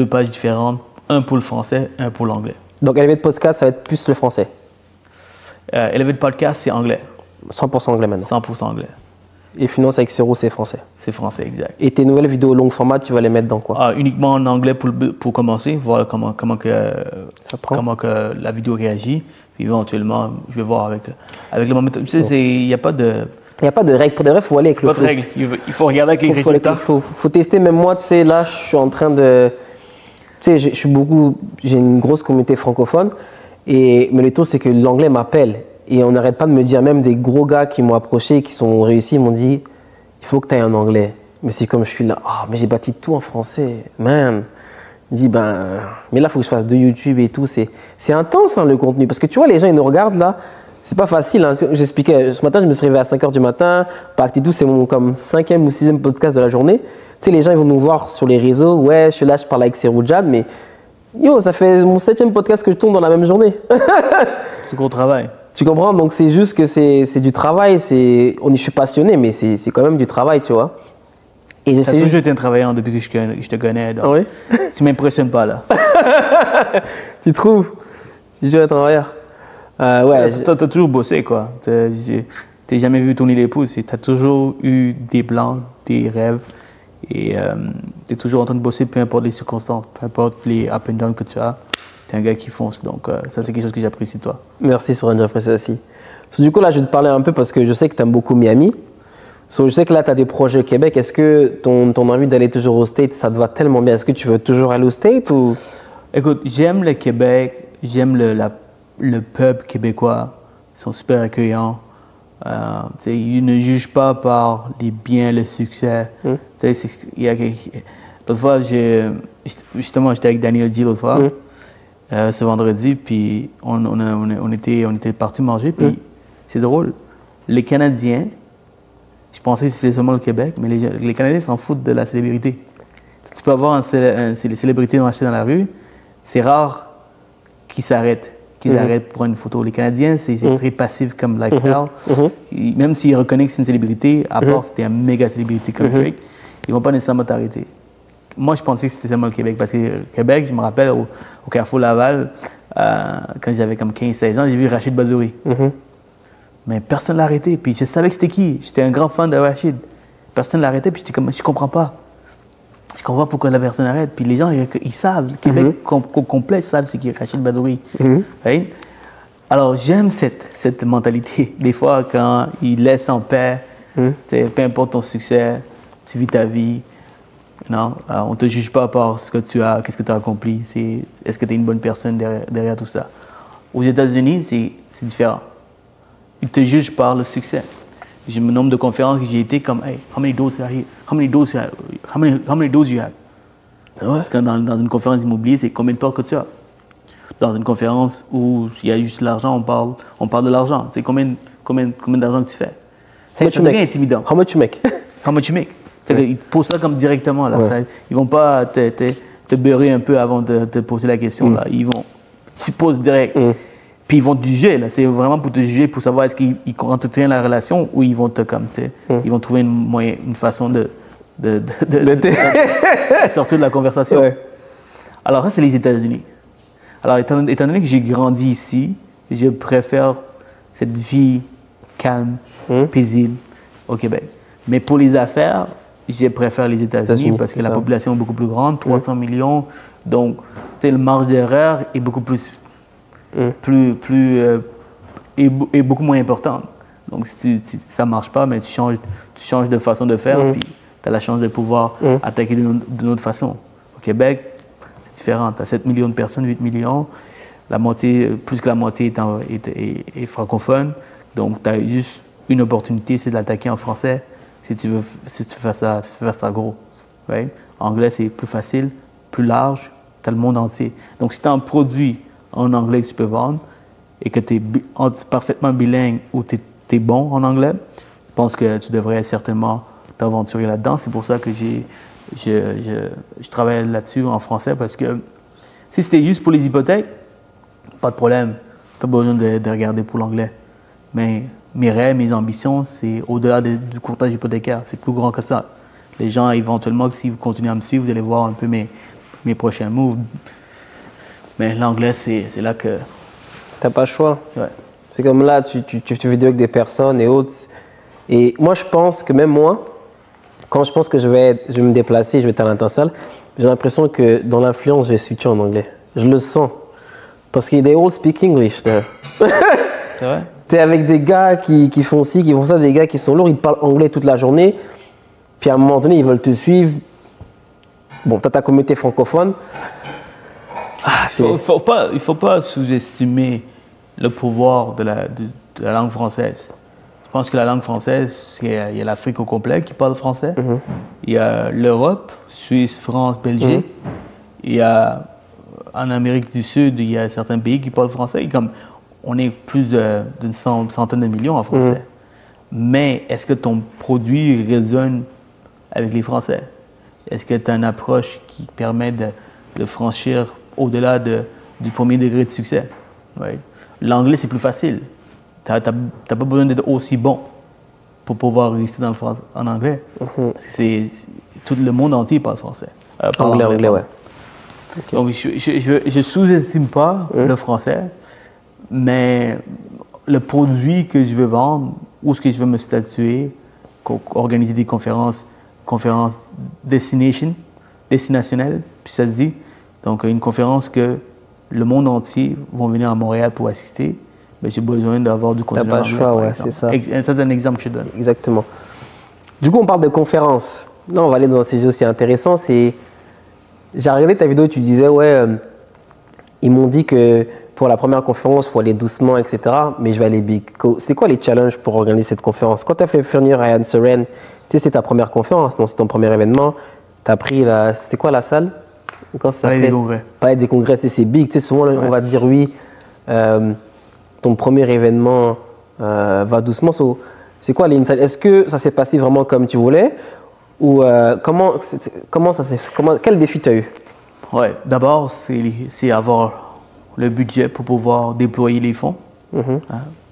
pages différentes. Un pour le français, un pour l'anglais. Donc, Elevate Podcast, ça va être plus le français? Elevate Podcast, c'est anglais. 100% anglais maintenant? 100% anglais. Et Finance avec Cyril, c'est français? C'est français, exact. Et tes nouvelles vidéos long format, tu vas les mettre dans quoi? Uniquement en anglais pour commencer, voir comment que la vidéo réagit. Puis éventuellement, je vais voir avec le moment. Tu sais, il n'y a pas de... Il n'y a pas de règle. Pour de vrai, il faut aller avec le flow. Pas de règle. Il faut regarder avec les résultats. Il faut tester. Même moi, tu sais, là, je suis en train de... Tu sais, j'ai une grosse communauté francophone. Mais le tout, c'est que l'anglais m'appelle. Et on n'arrête pas de me dire, même des gros gars qui m'ont approché, qui sont réussis, ils m'ont dit, il faut que tu ailles en anglais. Mais c'est comme je suis là, ah, mais j'ai bâti tout en français, man. Je dis, ben, mais là, il faut que je fasse de YouTube et tout. C'est intense, hein, le contenu. Parce que tu vois, les gens, ils nous regardent là. C'est pas facile. Hein. J'expliquais, ce matin, je me suis réveillé à 5 h du matin. Pacte et tout, c'est mon comme 5e ou 6e podcast de la journée. Tu sais, les gens, ils vont nous voir sur les réseaux. Ouais, je suis là, je parle avec Seroujab, mais yo, ça fait mon 7e podcast que je tourne dans la même journée. C'est gros travail. Tu comprends? Donc, c'est juste que c'est du travail. Je suis passionné, mais c'est quand même du travail, tu vois. Tu as toujours été un travailleur depuis que je te connais. Donc oui. Tu ne m'impressionnes pas, là. Tu trouves? Tu es un travailleur. Ouais. Tu as toujours bossé, quoi. Tu n'as jamais vu tourner les pouces. Tu as toujours eu des plans, des rêves. Et tu es toujours en train de bosser, peu importe les circonstances, peu importe les up and down que tu as. Tu es un gars qui fonce. Donc, ça, c'est quelque chose que j'apprécie de toi. Merci, Soren, j'apprécie aussi. Du coup, là, je vais te parler un peu parce que je sais que tu aimes beaucoup Miami. Je sais que là, tu as des projets au Québec. Est-ce que ton envie d'aller toujours au States, ça te va tellement bien? Est-ce que tu veux toujours aller au States ou... Écoute, j'aime le Québec, j'aime le peuple québécois. Ils sont super accueillants. Ils ne jugent pas par les biens, le succès. L'autre fois, justement, j'étais avec Daniel G l'autre fois, ce vendredi, puis on était partis manger, puis c'est drôle. Les Canadiens, je pensais que c'était seulement le Québec, mais les Canadiens s'en foutent de la célébrité. Tu peux avoir une célébrité marcher dans la rue, c'est rare qu'ils s'arrêtent pour une photo. Les Canadiens, c'est très passif comme lifestyle. Même s'ils reconnaissent que c'est une célébrité, à part si c'était une méga célébrité comme Drake, ils ne vont pas nécessairement t'arrêter. Moi, je pensais que c'était seulement le Québec, parce que Québec, je me rappelle, au Carrefour Laval, quand j'avais comme 15-16 ans, j'ai vu Rachid Bazouri. Mais personne ne l'a arrêté. Puis je savais que c'était qui. J'étais un grand fan de Rachid. Personne ne l'a arrêté. Puis j'étais comme, je comprends pas. Je comprends pas pourquoi la personne arrête. Puis les gens, ils savent. Le Québec complet savent c'est qui Rachid Badouri. Right? Alors j'aime cette mentalité. Des fois, quand ils laissent en paix, peu importe ton succès, tu vis ta vie. Non? On ne te juge pas par ce que tu as, qu'est-ce que tu as accompli. Est-ce que tu es une bonne personne derrière tout ça. Aux États-Unis, c'est différent. Ils te jugent par le succès. J'ai le nombre de conférences que j'ai été comme, hey, how many doors are here? How many doors you have? Ouais. Quand dans une conférence immobilière, c'est combien de portes que tu as? Dans une conférence où il y a juste l'argent, on parle de l'argent. C'est combien d'argent que tu fais? Ça devient intimidant. How much you make? How much you make? Ils te posent ça comme directement. Là. Ça, ils ne vont pas te beurrer un peu avant de te poser la question. Là. Tu poses direct. Puis ils vont te juger, là. C'est vraiment pour te juger, pour savoir est-ce qu'ils entretiennent la relation ou ils vont te ils vont trouver une façon de sortir de la conversation. Ouais. Alors ça, c'est les États-Unis. Alors étant donné que j'ai grandi ici, je préfère cette vie calme, paisible au Québec. Mais pour les affaires, je préfère les États-Unis parce que la population est beaucoup plus grande, 300 millions. Donc, le marge d'erreur est beaucoup plus... est beaucoup moins importante. Donc, si ça ne marche pas, mais tu changes de façon de faire, puis tu as la chance de pouvoir attaquer d'une autre façon. Au Québec, c'est différent. Tu as 7 millions de personnes, 8 millions. Plus que la moitié est francophone. Donc, tu as juste une opportunité, c'est de l'attaquer en français si tu fais ça gros. Right? En anglais, c'est plus facile, plus large, tu as le monde entier. Donc, si tu as un produit en anglais que tu peux vendre et que tu es parfaitement bilingue ou tu es bon en anglais, je pense que tu devrais certainement t'aventurer là-dedans. C'est pour ça que je travaille là-dessus en français parce que si c'était juste pour les hypothèques, pas de problème. Pas besoin de regarder pour l'anglais. Mais mes rêves, mes ambitions, c'est au-delà du courtage hypothécaire. C'est plus grand que ça. Les gens, éventuellement, si vous continuez à me suivre, vous allez voir un peu mes prochains moves. Mais l'anglais, c'est là que... T'as pas le choix. Ouais. C'est comme là, tu fais vidéo avec des personnes et autres. Et moi, je pense que même moi, quand je pense que je vais me déplacer, je vais être à l'international, j'ai l'impression que dans l'influence, je vais switcher en anglais. Je le sens. Parce qu'ils all speak English. C'est vrai? T'es avec des gars qui font ci, qui font ça, des gars qui sont lourds, ils te parlent anglais toute la journée. Puis à un moment donné, ils veulent te suivre. Bon, t'as ta communauté francophone. Il ne faut pas sous-estimer le pouvoir la langue française. Je pense que la langue française, il y a l'Afrique au complet qui parle français. Il y a l'Europe, Suisse, France, Belgique. Il y a, en Amérique du Sud, il y a certains pays qui parlent français. Et comme on est plus d'une centaine de millions en français. Mais est-ce que ton produit résonne avec les Français? Est-ce que tu as une approche qui permet de franchir au-delà du premier degré de succès? Ouais. L'anglais, c'est plus facile. Tu n'as pas besoin d'être aussi bon pour pouvoir réussir en anglais. Parce que tout le monde entier parle français. Anglais, ouais. Okay. Donc, je ne sous-estime pas le français, mais le produit que je veux vendre, où est-ce que je veux me statuer, organiser des conférences destinationnelles, puis ça se dit. Donc, une conférence que le monde entier va venir à Montréal pour assister. Mais j'ai besoin d'avoir du contenu. Tu n'as pas le choix, ouais, c'est ça. Ça, c'est un exemple que je donne. Exactement. Du coup, on parle de conférences. Là, on va aller dans un sujet aussi intéressant. J'ai regardé ta vidéo, tu disais, ils m'ont dit que pour la première conférence, il faut aller doucement, etc. Mais je vais aller big. C'est quoi les challenges pour organiser cette conférence? Quand tu as fait venir Ryan Seren, c'est ta première conférence, non, c'est ton premier événement. Tu as pris c'est quoi la salle? Palais des Congrès. Palais des Congrès, c'est big. Souvent, on va te dire oui. Ton premier événement va doucement. C'est quoi les insights? Est-ce que ça s'est passé vraiment comme tu voulais? Ou quel défi tu as eu? Ouais, d'abord, c'est avoir le budget pour pouvoir déployer les fonds,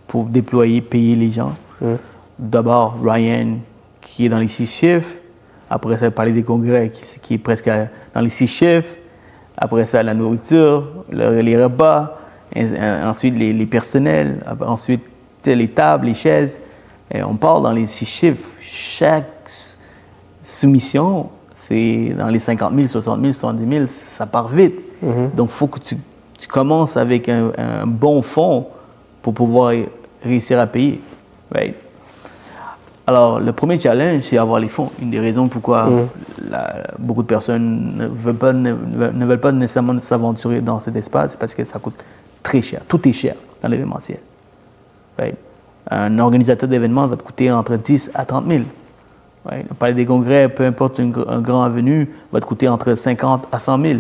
pour payer les gens. D'abord, Ryan, qui est dans les 6 chiffres. Après ça, le Palais des Congrès, qui est presque dans les 6 chiffres. Après ça, la nourriture, les repas. Ensuite, les personnels. Ensuite, les tables, les chaises. Et on parle dans les 6 chiffres. Chaque soumission, c'est dans les 50 000, 60 000, 70 000. Ça part vite. Donc, il faut que tu commences avec un bon fonds pour pouvoir réussir à payer. Right? Alors, le premier challenge, c'est avoir les fonds. Une des raisons pourquoi beaucoup de personnes ne veulent pas nécessairement s'aventurer dans cet espace, c'est parce que ça coûte très cher. Tout est cher dans l'événementiel. Right? Un organisateur d'événements va te coûter entre 10 à 30 000. Right? Le Palais des Congrès, peu importe un grand venu, va te coûter entre 50 à 100 000.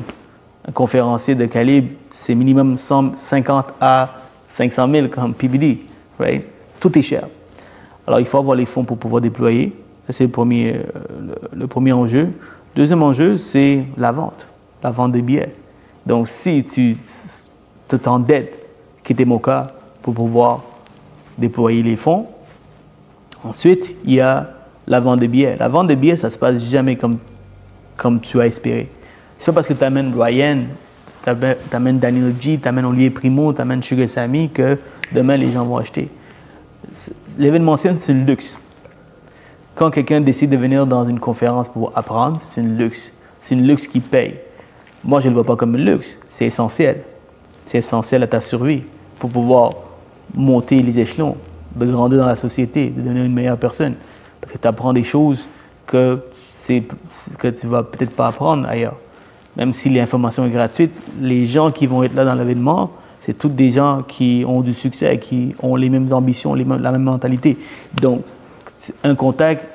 Un conférencier de calibre, c'est minimum 50 à 500 000 comme PBD. Right? Tout est cher. Alors, il faut avoir les fonds pour pouvoir déployer. Ça, c'est le premier enjeu. Deuxième enjeu, c'est la vente des billets. Donc, si tu t'endettes, qui était mon cas, pour pouvoir déployer les fonds. Ensuite, il y a la vente des billets. La vente des billets, ça ne se passe jamais comme tu as espéré. C'est pas parce que tu amènes Ryan, tu amènes Daniel G, tu amènes Olivier Primo, tu amènes Sugar Sammy que demain, les gens vont acheter. L'événementiel, c'est le luxe. Quand quelqu'un décide de venir dans une conférence pour apprendre, c'est un luxe. C'est un luxe qui paye. Moi, je ne le vois pas comme un luxe. C'est essentiel. C'est essentiel à ta survie pour pouvoir monter les échelons, de grandir dans la société, de devenir une meilleure personne. Parce que tu apprends des choses que tu ne vas peut-être pas apprendre ailleurs. Même si l'information est gratuite, les gens qui vont être là dans l'événement, c'est tous des gens qui ont du succès, qui ont les mêmes ambitions, la même mentalité. Donc, un contact,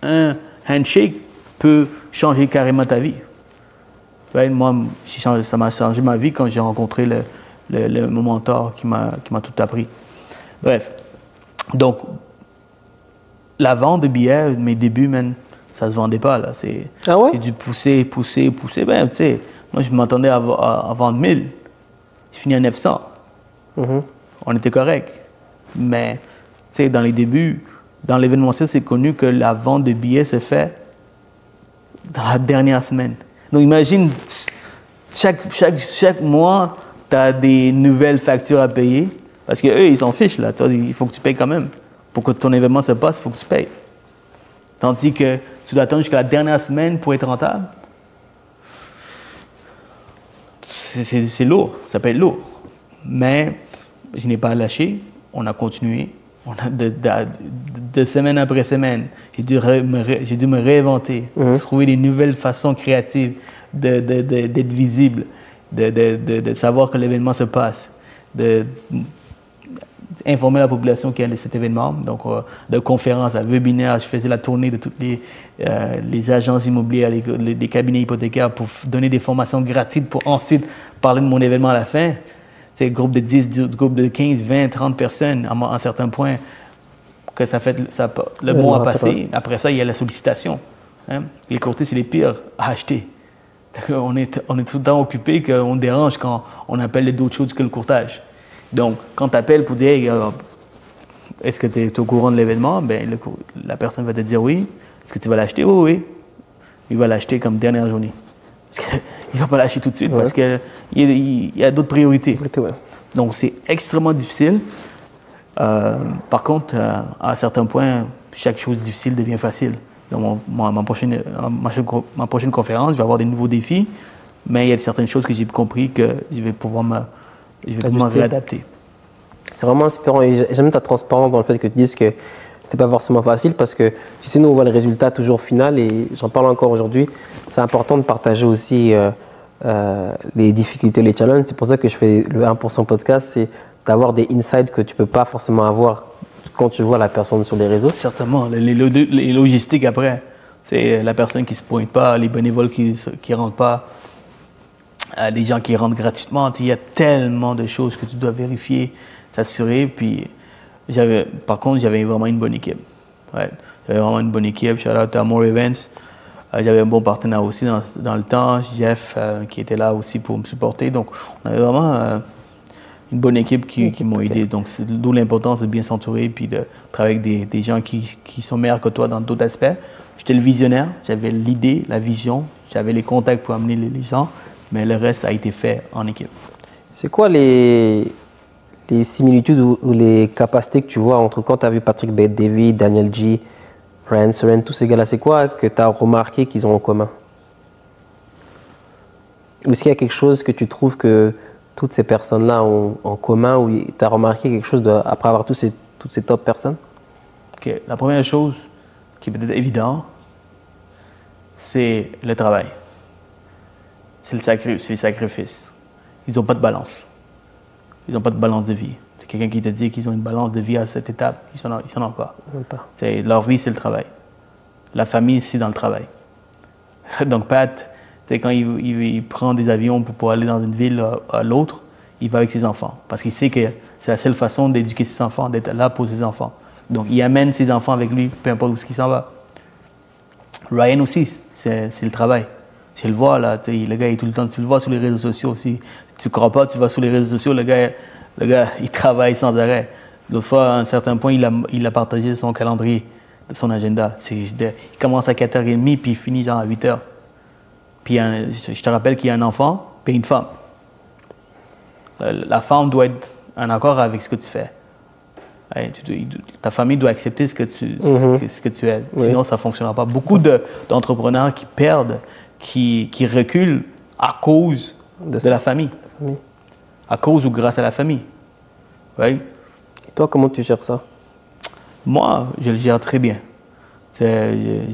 un handshake peut changer carrément ta vie. Ouais, moi, ça m'a changé ma vie quand j'ai rencontré mon mentor qui m'a tout appris. Bref. Donc, la vente de billets, mes débuts, man, ça ne se vendait pas. Là. Ah ouais? J'ai dû pousser. Ben, tu sais, moi, je m'attendais à vendre 1000. Je finis à 900. On était correct. Mais, tu sais, dans les débuts, dans l'événementiel, c'est connu que la vente de billets se fait dans la dernière semaine. Donc, imagine, chaque mois, tu as des nouvelles factures à payer. Parce qu'eux, ils s'en fichent, là. Il faut que tu payes quand même. Pour que ton événement se passe, il faut que tu payes. Tandis que tu dois attendre jusqu'à la dernière semaine pour être rentable. C'est lourd, ça peut être lourd. Mais je n'ai pas lâché, on a continué. De semaine après semaine, j'ai dû me réinventer, trouver des nouvelles façons créatives d'être visible, de savoir que l'événement se passe. informer la population qu'il y a cet événement. Donc, de conférences à webinaires, je faisais la tournée de toutes les agences immobilières, les cabinets hypothécaires pour donner des formations gratuites pour ensuite parler de mon événement à la fin. C'est un groupe de 10, groupe de 15, 20, 30 personnes à un certain point que le bon a passé. Après ça, il y a la sollicitation. Hein? Les courtiers, c'est les pires à acheter. On est tout le temps occupé qu'on dérange quand on appelle d'autres choses que le courtage. Donc, quand tu appelles pour dire est-ce que tu es au courant de l'événement, ben, la personne va te dire oui. Est-ce que tu vas l'acheter? Oui, oui. Il va l'acheter comme dernière journée. Il ne va pas l'acheter tout de suite parce qu'il y a d'autres priorités. Donc, c'est extrêmement difficile. Par contre, à certains points, chaque chose difficile devient facile. Dans ma prochaine conférence, je vais avoir des nouveaux défis, mais il y a certaines choses que j'ai compris que je vais pouvoir me réadapter. C'est vraiment inspirant et j'aime ta transparence dans le fait que tu dises que c'était pas forcément facile parce que tu sais, nous on voit le résultat toujours final et j'en parle encore aujourd'hui. C'est important de partager aussi les difficultés, les challenges. C'est pour ça que je fais le 1% podcast, c'est d'avoir des insights que tu peux pas forcément avoir quand tu vois la personne sur les réseaux. Certainement. Les logistiques après, c'est la personne qui ne se pointe pas, les bénévoles qui ne rentrent pas, les gens qui rentrent gratuitement. Il y a tellement de choses que tu dois vérifier, s'assurer. Puis, par contre, j'avais vraiment une bonne équipe. Ouais. J'avais vraiment une bonne équipe. Shout out à More Events. J'avais un bon partenaire aussi dans le temps, Jeff, qui était là aussi pour me supporter. Donc, on avait vraiment une bonne équipe qui m'ont aidé. Donc, d'où l'importance de bien s'entourer puis de travailler avec des gens qui sont meilleurs que toi dans d'autres aspects. J'étais le visionnaire, j'avais l'idée, la vision, j'avais les contacts pour amener les gens, mais le reste a été fait en équipe. C'est quoi les similitudes ou les capacités que tu vois entre quand tu as vu Patrick Bet-David, Daniel G, Ryan Seren, tous ces gars-là? C'est quoi que tu as remarqué qu'ils ont en commun? Ou est-ce qu'il y a quelque chose que tu trouves que toutes ces personnes-là ont en commun ou tu as remarqué quelque chose après avoir toutes ces top personnes? OK. La première chose qui est peut-être évidente, c'est le travail. C'est le sacrifice. Ils n'ont pas de balance. Ils n'ont pas de balance de vie. C'est quelqu'un qui te dit qu'ils ont une balance de vie à cette étape. Ils n'en ont pas. Leur vie, c'est le travail. La famille, c'est dans le travail. Donc, Pat, quand il prend des avions pour aller dans une ville à l'autre, il va avec ses enfants. Parce qu'il sait que c'est la seule façon d'éduquer ses enfants, d'être là pour ses enfants. Donc, il amène ses enfants avec lui, peu importe où il s'en va. Ryan aussi, c'est le travail. Je le vois, là, le gars, il est tout le temps, tu le vois sur les réseaux sociaux aussi. Tu ne crois pas, tu vas sur les réseaux sociaux, le gars, il travaille sans arrêt. L'autre fois, à un certain point, il a partagé son calendrier, son agenda. Il commence à 4h30, puis il finit genre à 8h. Puis je te rappelle qu'il y a un enfant, puis une femme. La femme doit être en accord avec ce que tu fais. Ta famille doit accepter ce que tu es. Sinon, ça ne fonctionnera pas. Beaucoup d'entrepreneurs qui perdent, qui reculent à cause de la famille. À cause ou grâce à la famille. Ouais. Et toi, comment tu gères ça? Moi, je le gère très bien.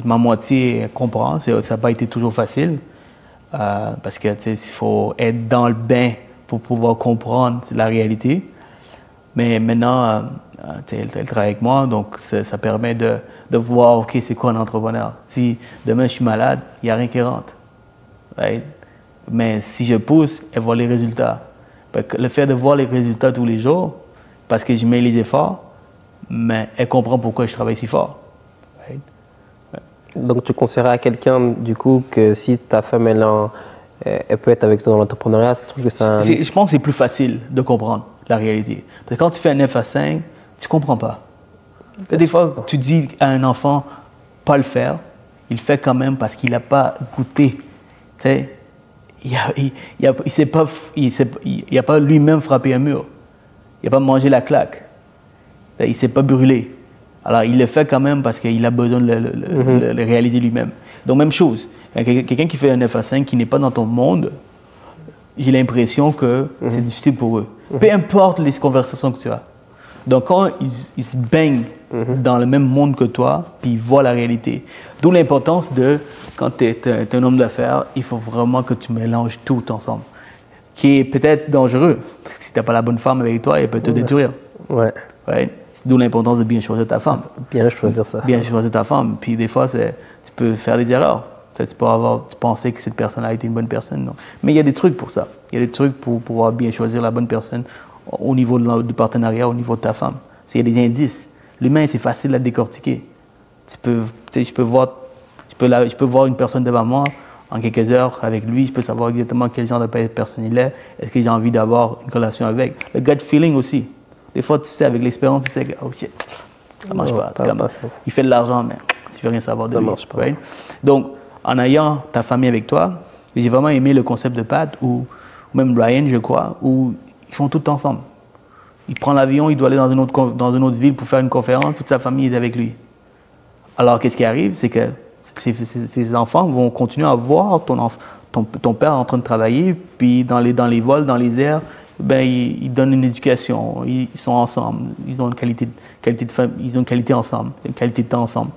Ma moitié comprend. Ça n'a pas été toujours facile. Parce que il faut être dans le bain pour pouvoir comprendre la réalité. Mais maintenant, elle travaille avec moi, donc ça permet de voir, OK, c'est quoi un entrepreneur? Si demain je suis malade, il n'y a rien qui rentre. Right? Mais si je pousse, elle voit les résultats. Le fait de voir les résultats tous les jours, parce que je mets les efforts, mais elle comprend pourquoi je travaille si fort. Right? Donc tu conseillerais à quelqu'un, du coup, que si ta femme, elle peut être avec toi dans l'entrepreneuriat, tu trouves que ça... Je pense que c'est plus facile de comprendre la réalité. Parce que quand tu fais un 9 à 5, tu ne comprends pas. Des fois, tu dis à un enfant pas le faire, il le fait quand même parce qu'il n'a pas goûté. Tu sais, il n'a pas lui-même frappé un mur. Il n'a pas mangé la claque. Il ne s'est pas brûlé. Alors, il le fait quand même parce qu'il a besoin de le réaliser lui-même. Donc, même chose. Quelqu'un qui fait un 9 à 5, qui n'est pas dans ton monde, j'ai l'impression que c'est difficile pour eux. Peu importe les conversations que tu as. Donc, quand ils se baignent dans le même monde que toi, puis ils voient la réalité. D'où l'importance de, quand tu es un homme d'affaires, il faut vraiment que tu mélanges tout ensemble. Qui est peut-être dangereux. Si tu n'as pas la bonne femme avec toi, elle peut te détruire. Ouais. Right? C'est d'où l'importance de bien choisir ta femme. Bien choisir ça. Bien choisir ta femme. Puis des fois, tu peux faire des erreurs. Tu peux penser que cette personne a été une bonne personne. Non. Mais il y a des trucs pour ça. Il y a des trucs pour pouvoir bien choisir la bonne personne au niveau du partenariat, au niveau de ta femme. Il y a des indices. L'humain, c'est facile à décortiquer. Je peux voir une personne devant moi en quelques heures avec lui, je peux savoir exactement quel genre de personne il est, est-ce que j'ai envie d'avoir une relation avec. Le gut feeling aussi. Des fois, tu sais, avec l'expérience, tu sais que, oh shit, ça marche pas. Il fait de l'argent, mais je veux rien savoir de lui. Ça marche pas. Right? Donc, en ayant ta famille avec toi, j'ai vraiment aimé le concept de Pat, ou même Ryan, je crois, où ils font tout ensemble. Il prend l'avion, il doit aller dans une autre ville pour faire une conférence, toute sa famille est avec lui. Alors, qu'est-ce qui arrive? C'est que ces enfants vont continuer à voir ton père en train de travailler, puis dans les vols, dans les airs, ben, ils donnent une éducation, ils sont ensemble, ils ont une qualité ils ont une qualité ensemble, une qualité de temps ensemble.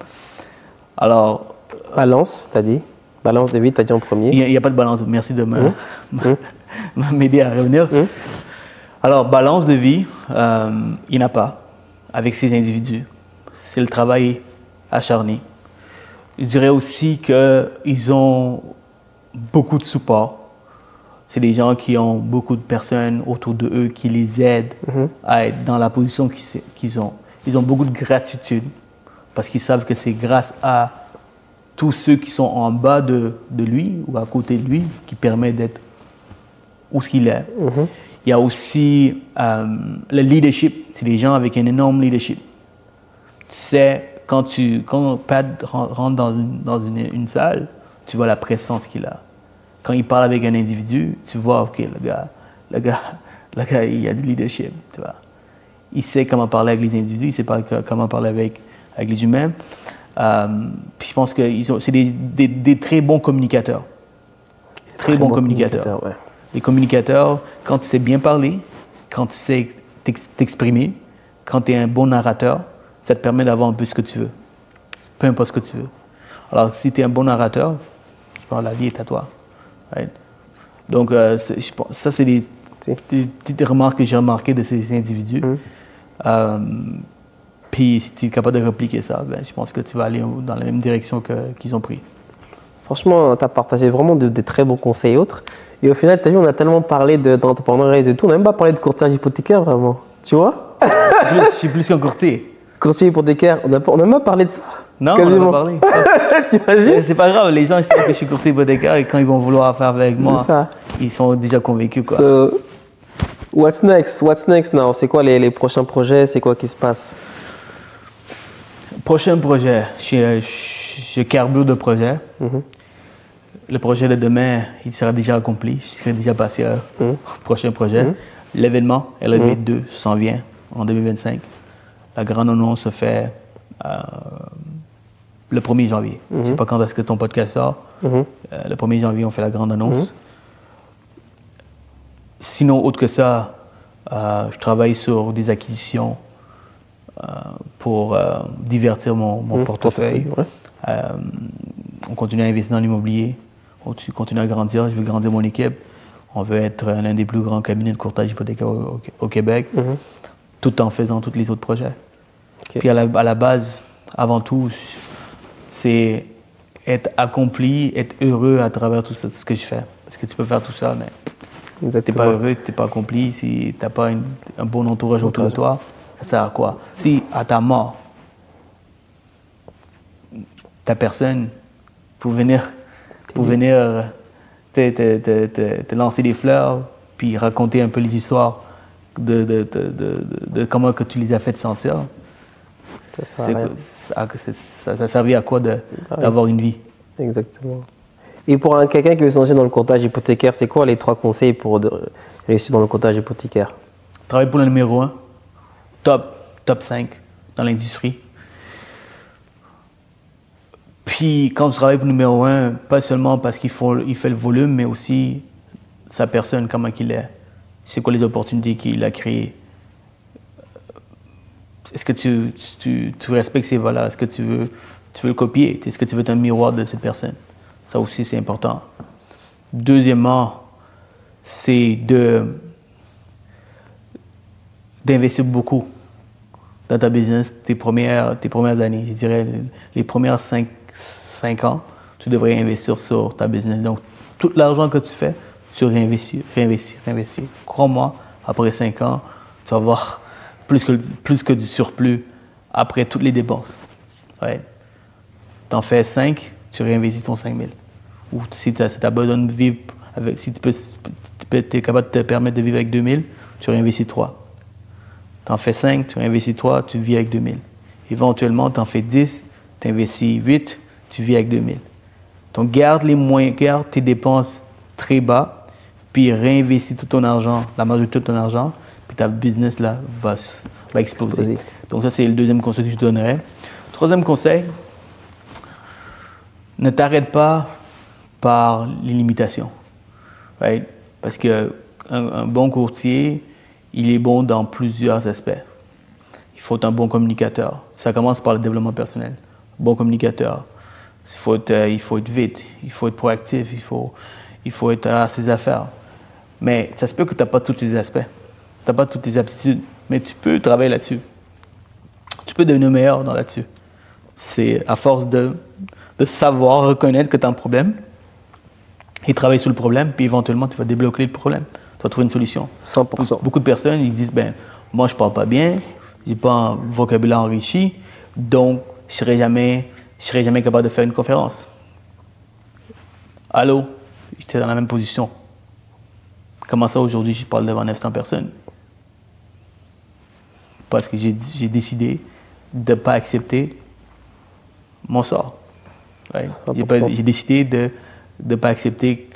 Alors... Balance, t'as dit? Balance de vie, t'as dit en premier? Il n'y a pas de balance, merci de m'aider à revenir. Alors, balance de vie, il n'y en a pas avec ces individus. C'est le travail acharné. Je dirais aussi qu'ils ont beaucoup de support. C'est des gens qui ont beaucoup de personnes autour de eux qui les aident à être dans la position qu'ils ont. Ils ont beaucoup de gratitude parce qu'ils savent que c'est grâce à tous ceux qui sont en bas de lui ou à côté de lui qui permet d'être où ce qu'il est. Il y a aussi le leadership. C'est des gens avec un énorme leadership. Tu sais, quand Pat rentre dans une salle, tu vois la présence qu'il a. Quand il parle avec un individu, tu vois, OK, le gars, il a du leadership, tu vois. Il sait comment parler avec les individus, il sait comment parler avec les humains. Puis je pense que c'est des très bons communicateurs. Très bons communicateurs. Ouais. Les communicateurs, quand tu sais bien parler, quand tu sais t'exprimer, quand tu es un bon narrateur, ça te permet d'avoir un peu ce que tu veux. Peu importe ce que tu veux. Alors, si tu es un bon narrateur, je pense que la vie est à toi. Right? Donc, ça, c'est des petites remarques que j'ai remarquées de ces individus. Puis, si tu es capable de répliquer ça, ben, je pense que tu vas aller dans la même direction qu'ils ont pris. Franchement, tu as partagé vraiment de très bons conseils et autres. Et au final, tu as vu, on a tellement parlé d'entrepreneuriat et de tout, on n'a même pas parlé de courtage hypothécaire, vraiment. Tu vois? Je suis plus qu'un courtier. Courtier hypothécaire, on n'a même pas parlé de ça. Non, quasiment. on n'a pas parlé. Tu imagines? C'est pas grave, les gens ils savent que je suis courtier hypothécaire et quand ils vont vouloir faire avec moi, ils sont déjà convaincus. Quoi. So, what's next? What's next now? C'est quoi les prochains projets? C'est quoi qui se passe? Prochain projet, je carbure de projet. Le projet de demain, il sera déjà accompli. Je serai déjà passé au prochain projet. L'événement, Elevate 2, s'en vient en 2025. La grande annonce se fait le 1er janvier. Je ne sais pas quand est-ce que ton podcast sort. Le 1er janvier, on fait la grande annonce. Sinon, autre que ça, je travaille sur des acquisitions pour divertir mon portefeuille. On continue à investir dans l'immobilier. On continue à grandir. Je veux grandir mon équipe. On veut être l'un des plus grands cabinets de courtage hypothécaire au Québec, tout en faisant tous les autres projets. Puis à la base, avant tout, c'est être accompli, être heureux à travers tout ce que je fais. Parce que tu peux faire tout ça, mais tu n'es pas heureux, tu n'es pas accompli, si tu n'as pas un bon entourage autour de toi, ça sert à quoi? Si à ta mort, ta personne pour venir te lancer des fleurs, puis raconter un peu les histoires de comment que tu les as fait sentir, ça servait à quoi d'avoir une vie? Exactement. Et pour quelqu'un qui veut se lancer dans le courtage hypothécaire, c'est quoi les 3 conseils pour réussir dans le courtage hypothécaire? Travaille pour le numéro 1, top 5 dans l'industrie. Puis quand tu travailles pour le numéro 1, pas seulement parce qu'il fait le volume, mais aussi sa personne, comment il est. C'est quoi les opportunités qu'il a créées. Est-ce que tu respectes ses valeurs? Est-ce que tu veux le copier? Est-ce que tu veux être un miroir de cette personne? Ça aussi, c'est important. Deuxièmement, c'est d'investir beaucoup dans ta business tes premières années. Je dirais les premières 5 ans, tu devrais investir sur ta business. Donc, tout l'argent que tu fais, tu réinvestis. Crois-moi, après 5 ans, tu vas avoir plus que du surplus après toutes les dépenses. Ouais. Tu en fais 5, tu réinvestis ton 5 000. Ou si tu as besoin de vivre, si tu es capable de te permettre de vivre avec 2 000, tu réinvestis 3. Tu en fais 5, tu réinvestis 3, tu vis avec 2 000. Éventuellement, tu en fais 10, tu investis 8, tu vis avec 2 000. Donc, garde tes dépenses très bas, puis réinvestis tout ton argent, la majorité de ton argent, puis ta business là va exploser. Donc, ça, c'est le deuxième conseil que je te donnerais. Troisième conseil, ne t'arrête pas par les limitations. Right? Parce qu'un bon courtier, il est bon dans plusieurs aspects. Il faut être un bon communicateur. Ça commence par le développement personnel. Bon communicateur. Il faut être vite, il faut être proactif, il faut être à ses affaires. Mais ça se peut que tu n'as pas tous ces aspects. Tu n'as pas toutes tes aptitudes, mais tu peux travailler là-dessus. Tu peux devenir meilleur là-dessus. C'est à force de savoir reconnaître que tu as un problème et travailler sur le problème, puis éventuellement, tu vas débloquer le problème. Tu vas trouver une solution. 100%. Beaucoup de personnes, ils disent, moi, je ne parle pas bien, je n'ai pas un vocabulaire enrichi, donc je ne serai jamais capable de faire une conférence. Allô? J'étais dans la même position. Comment ça, aujourd'hui, je parle devant 900 personnes? Parce que j'ai décidé de ne pas accepter mon sort. Right? J'ai décidé de ne pas accepter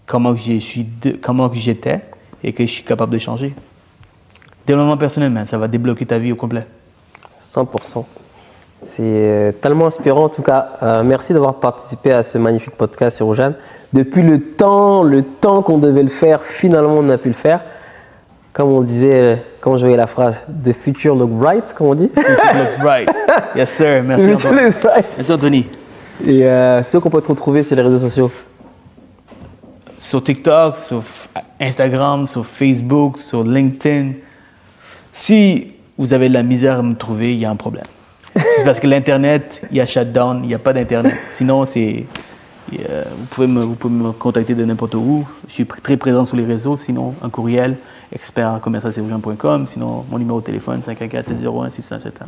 comment j'étais et que je suis capable de changer. Développement personnel, ça va débloquer ta vie au complet. 100%. C'est tellement inspirant en tout cas. Merci d'avoir participé à ce magnifique podcast, Serojane. Depuis le temps qu'on devait le faire, finalement on a pu le faire. Comme on disait, quand je voyais la phrase « The future looks bright », comme on dit. The future looks bright. Yes sir, merci Antoine. Merci Anthony. Et ceux qu'on peut te retrouver sur les réseaux sociaux? Sur TikTok, sur Instagram, sur Facebook, sur LinkedIn. Si vous avez de la misère à me trouver, il y a un problème. C'est parce que l'Internet, il y a shutdown, il n'y a pas d'Internet. Sinon, vous pouvez me contacter de n'importe où. Je suis très présent sur les réseaux. Sinon, un courriel, expert@serojane.com. Sinon, mon numéro de téléphone, 514-701-6171.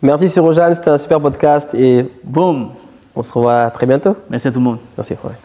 Merci Serojane, c'était un super podcast et boum, on se revoit très bientôt. Merci à tout le monde. Merci. Ouais.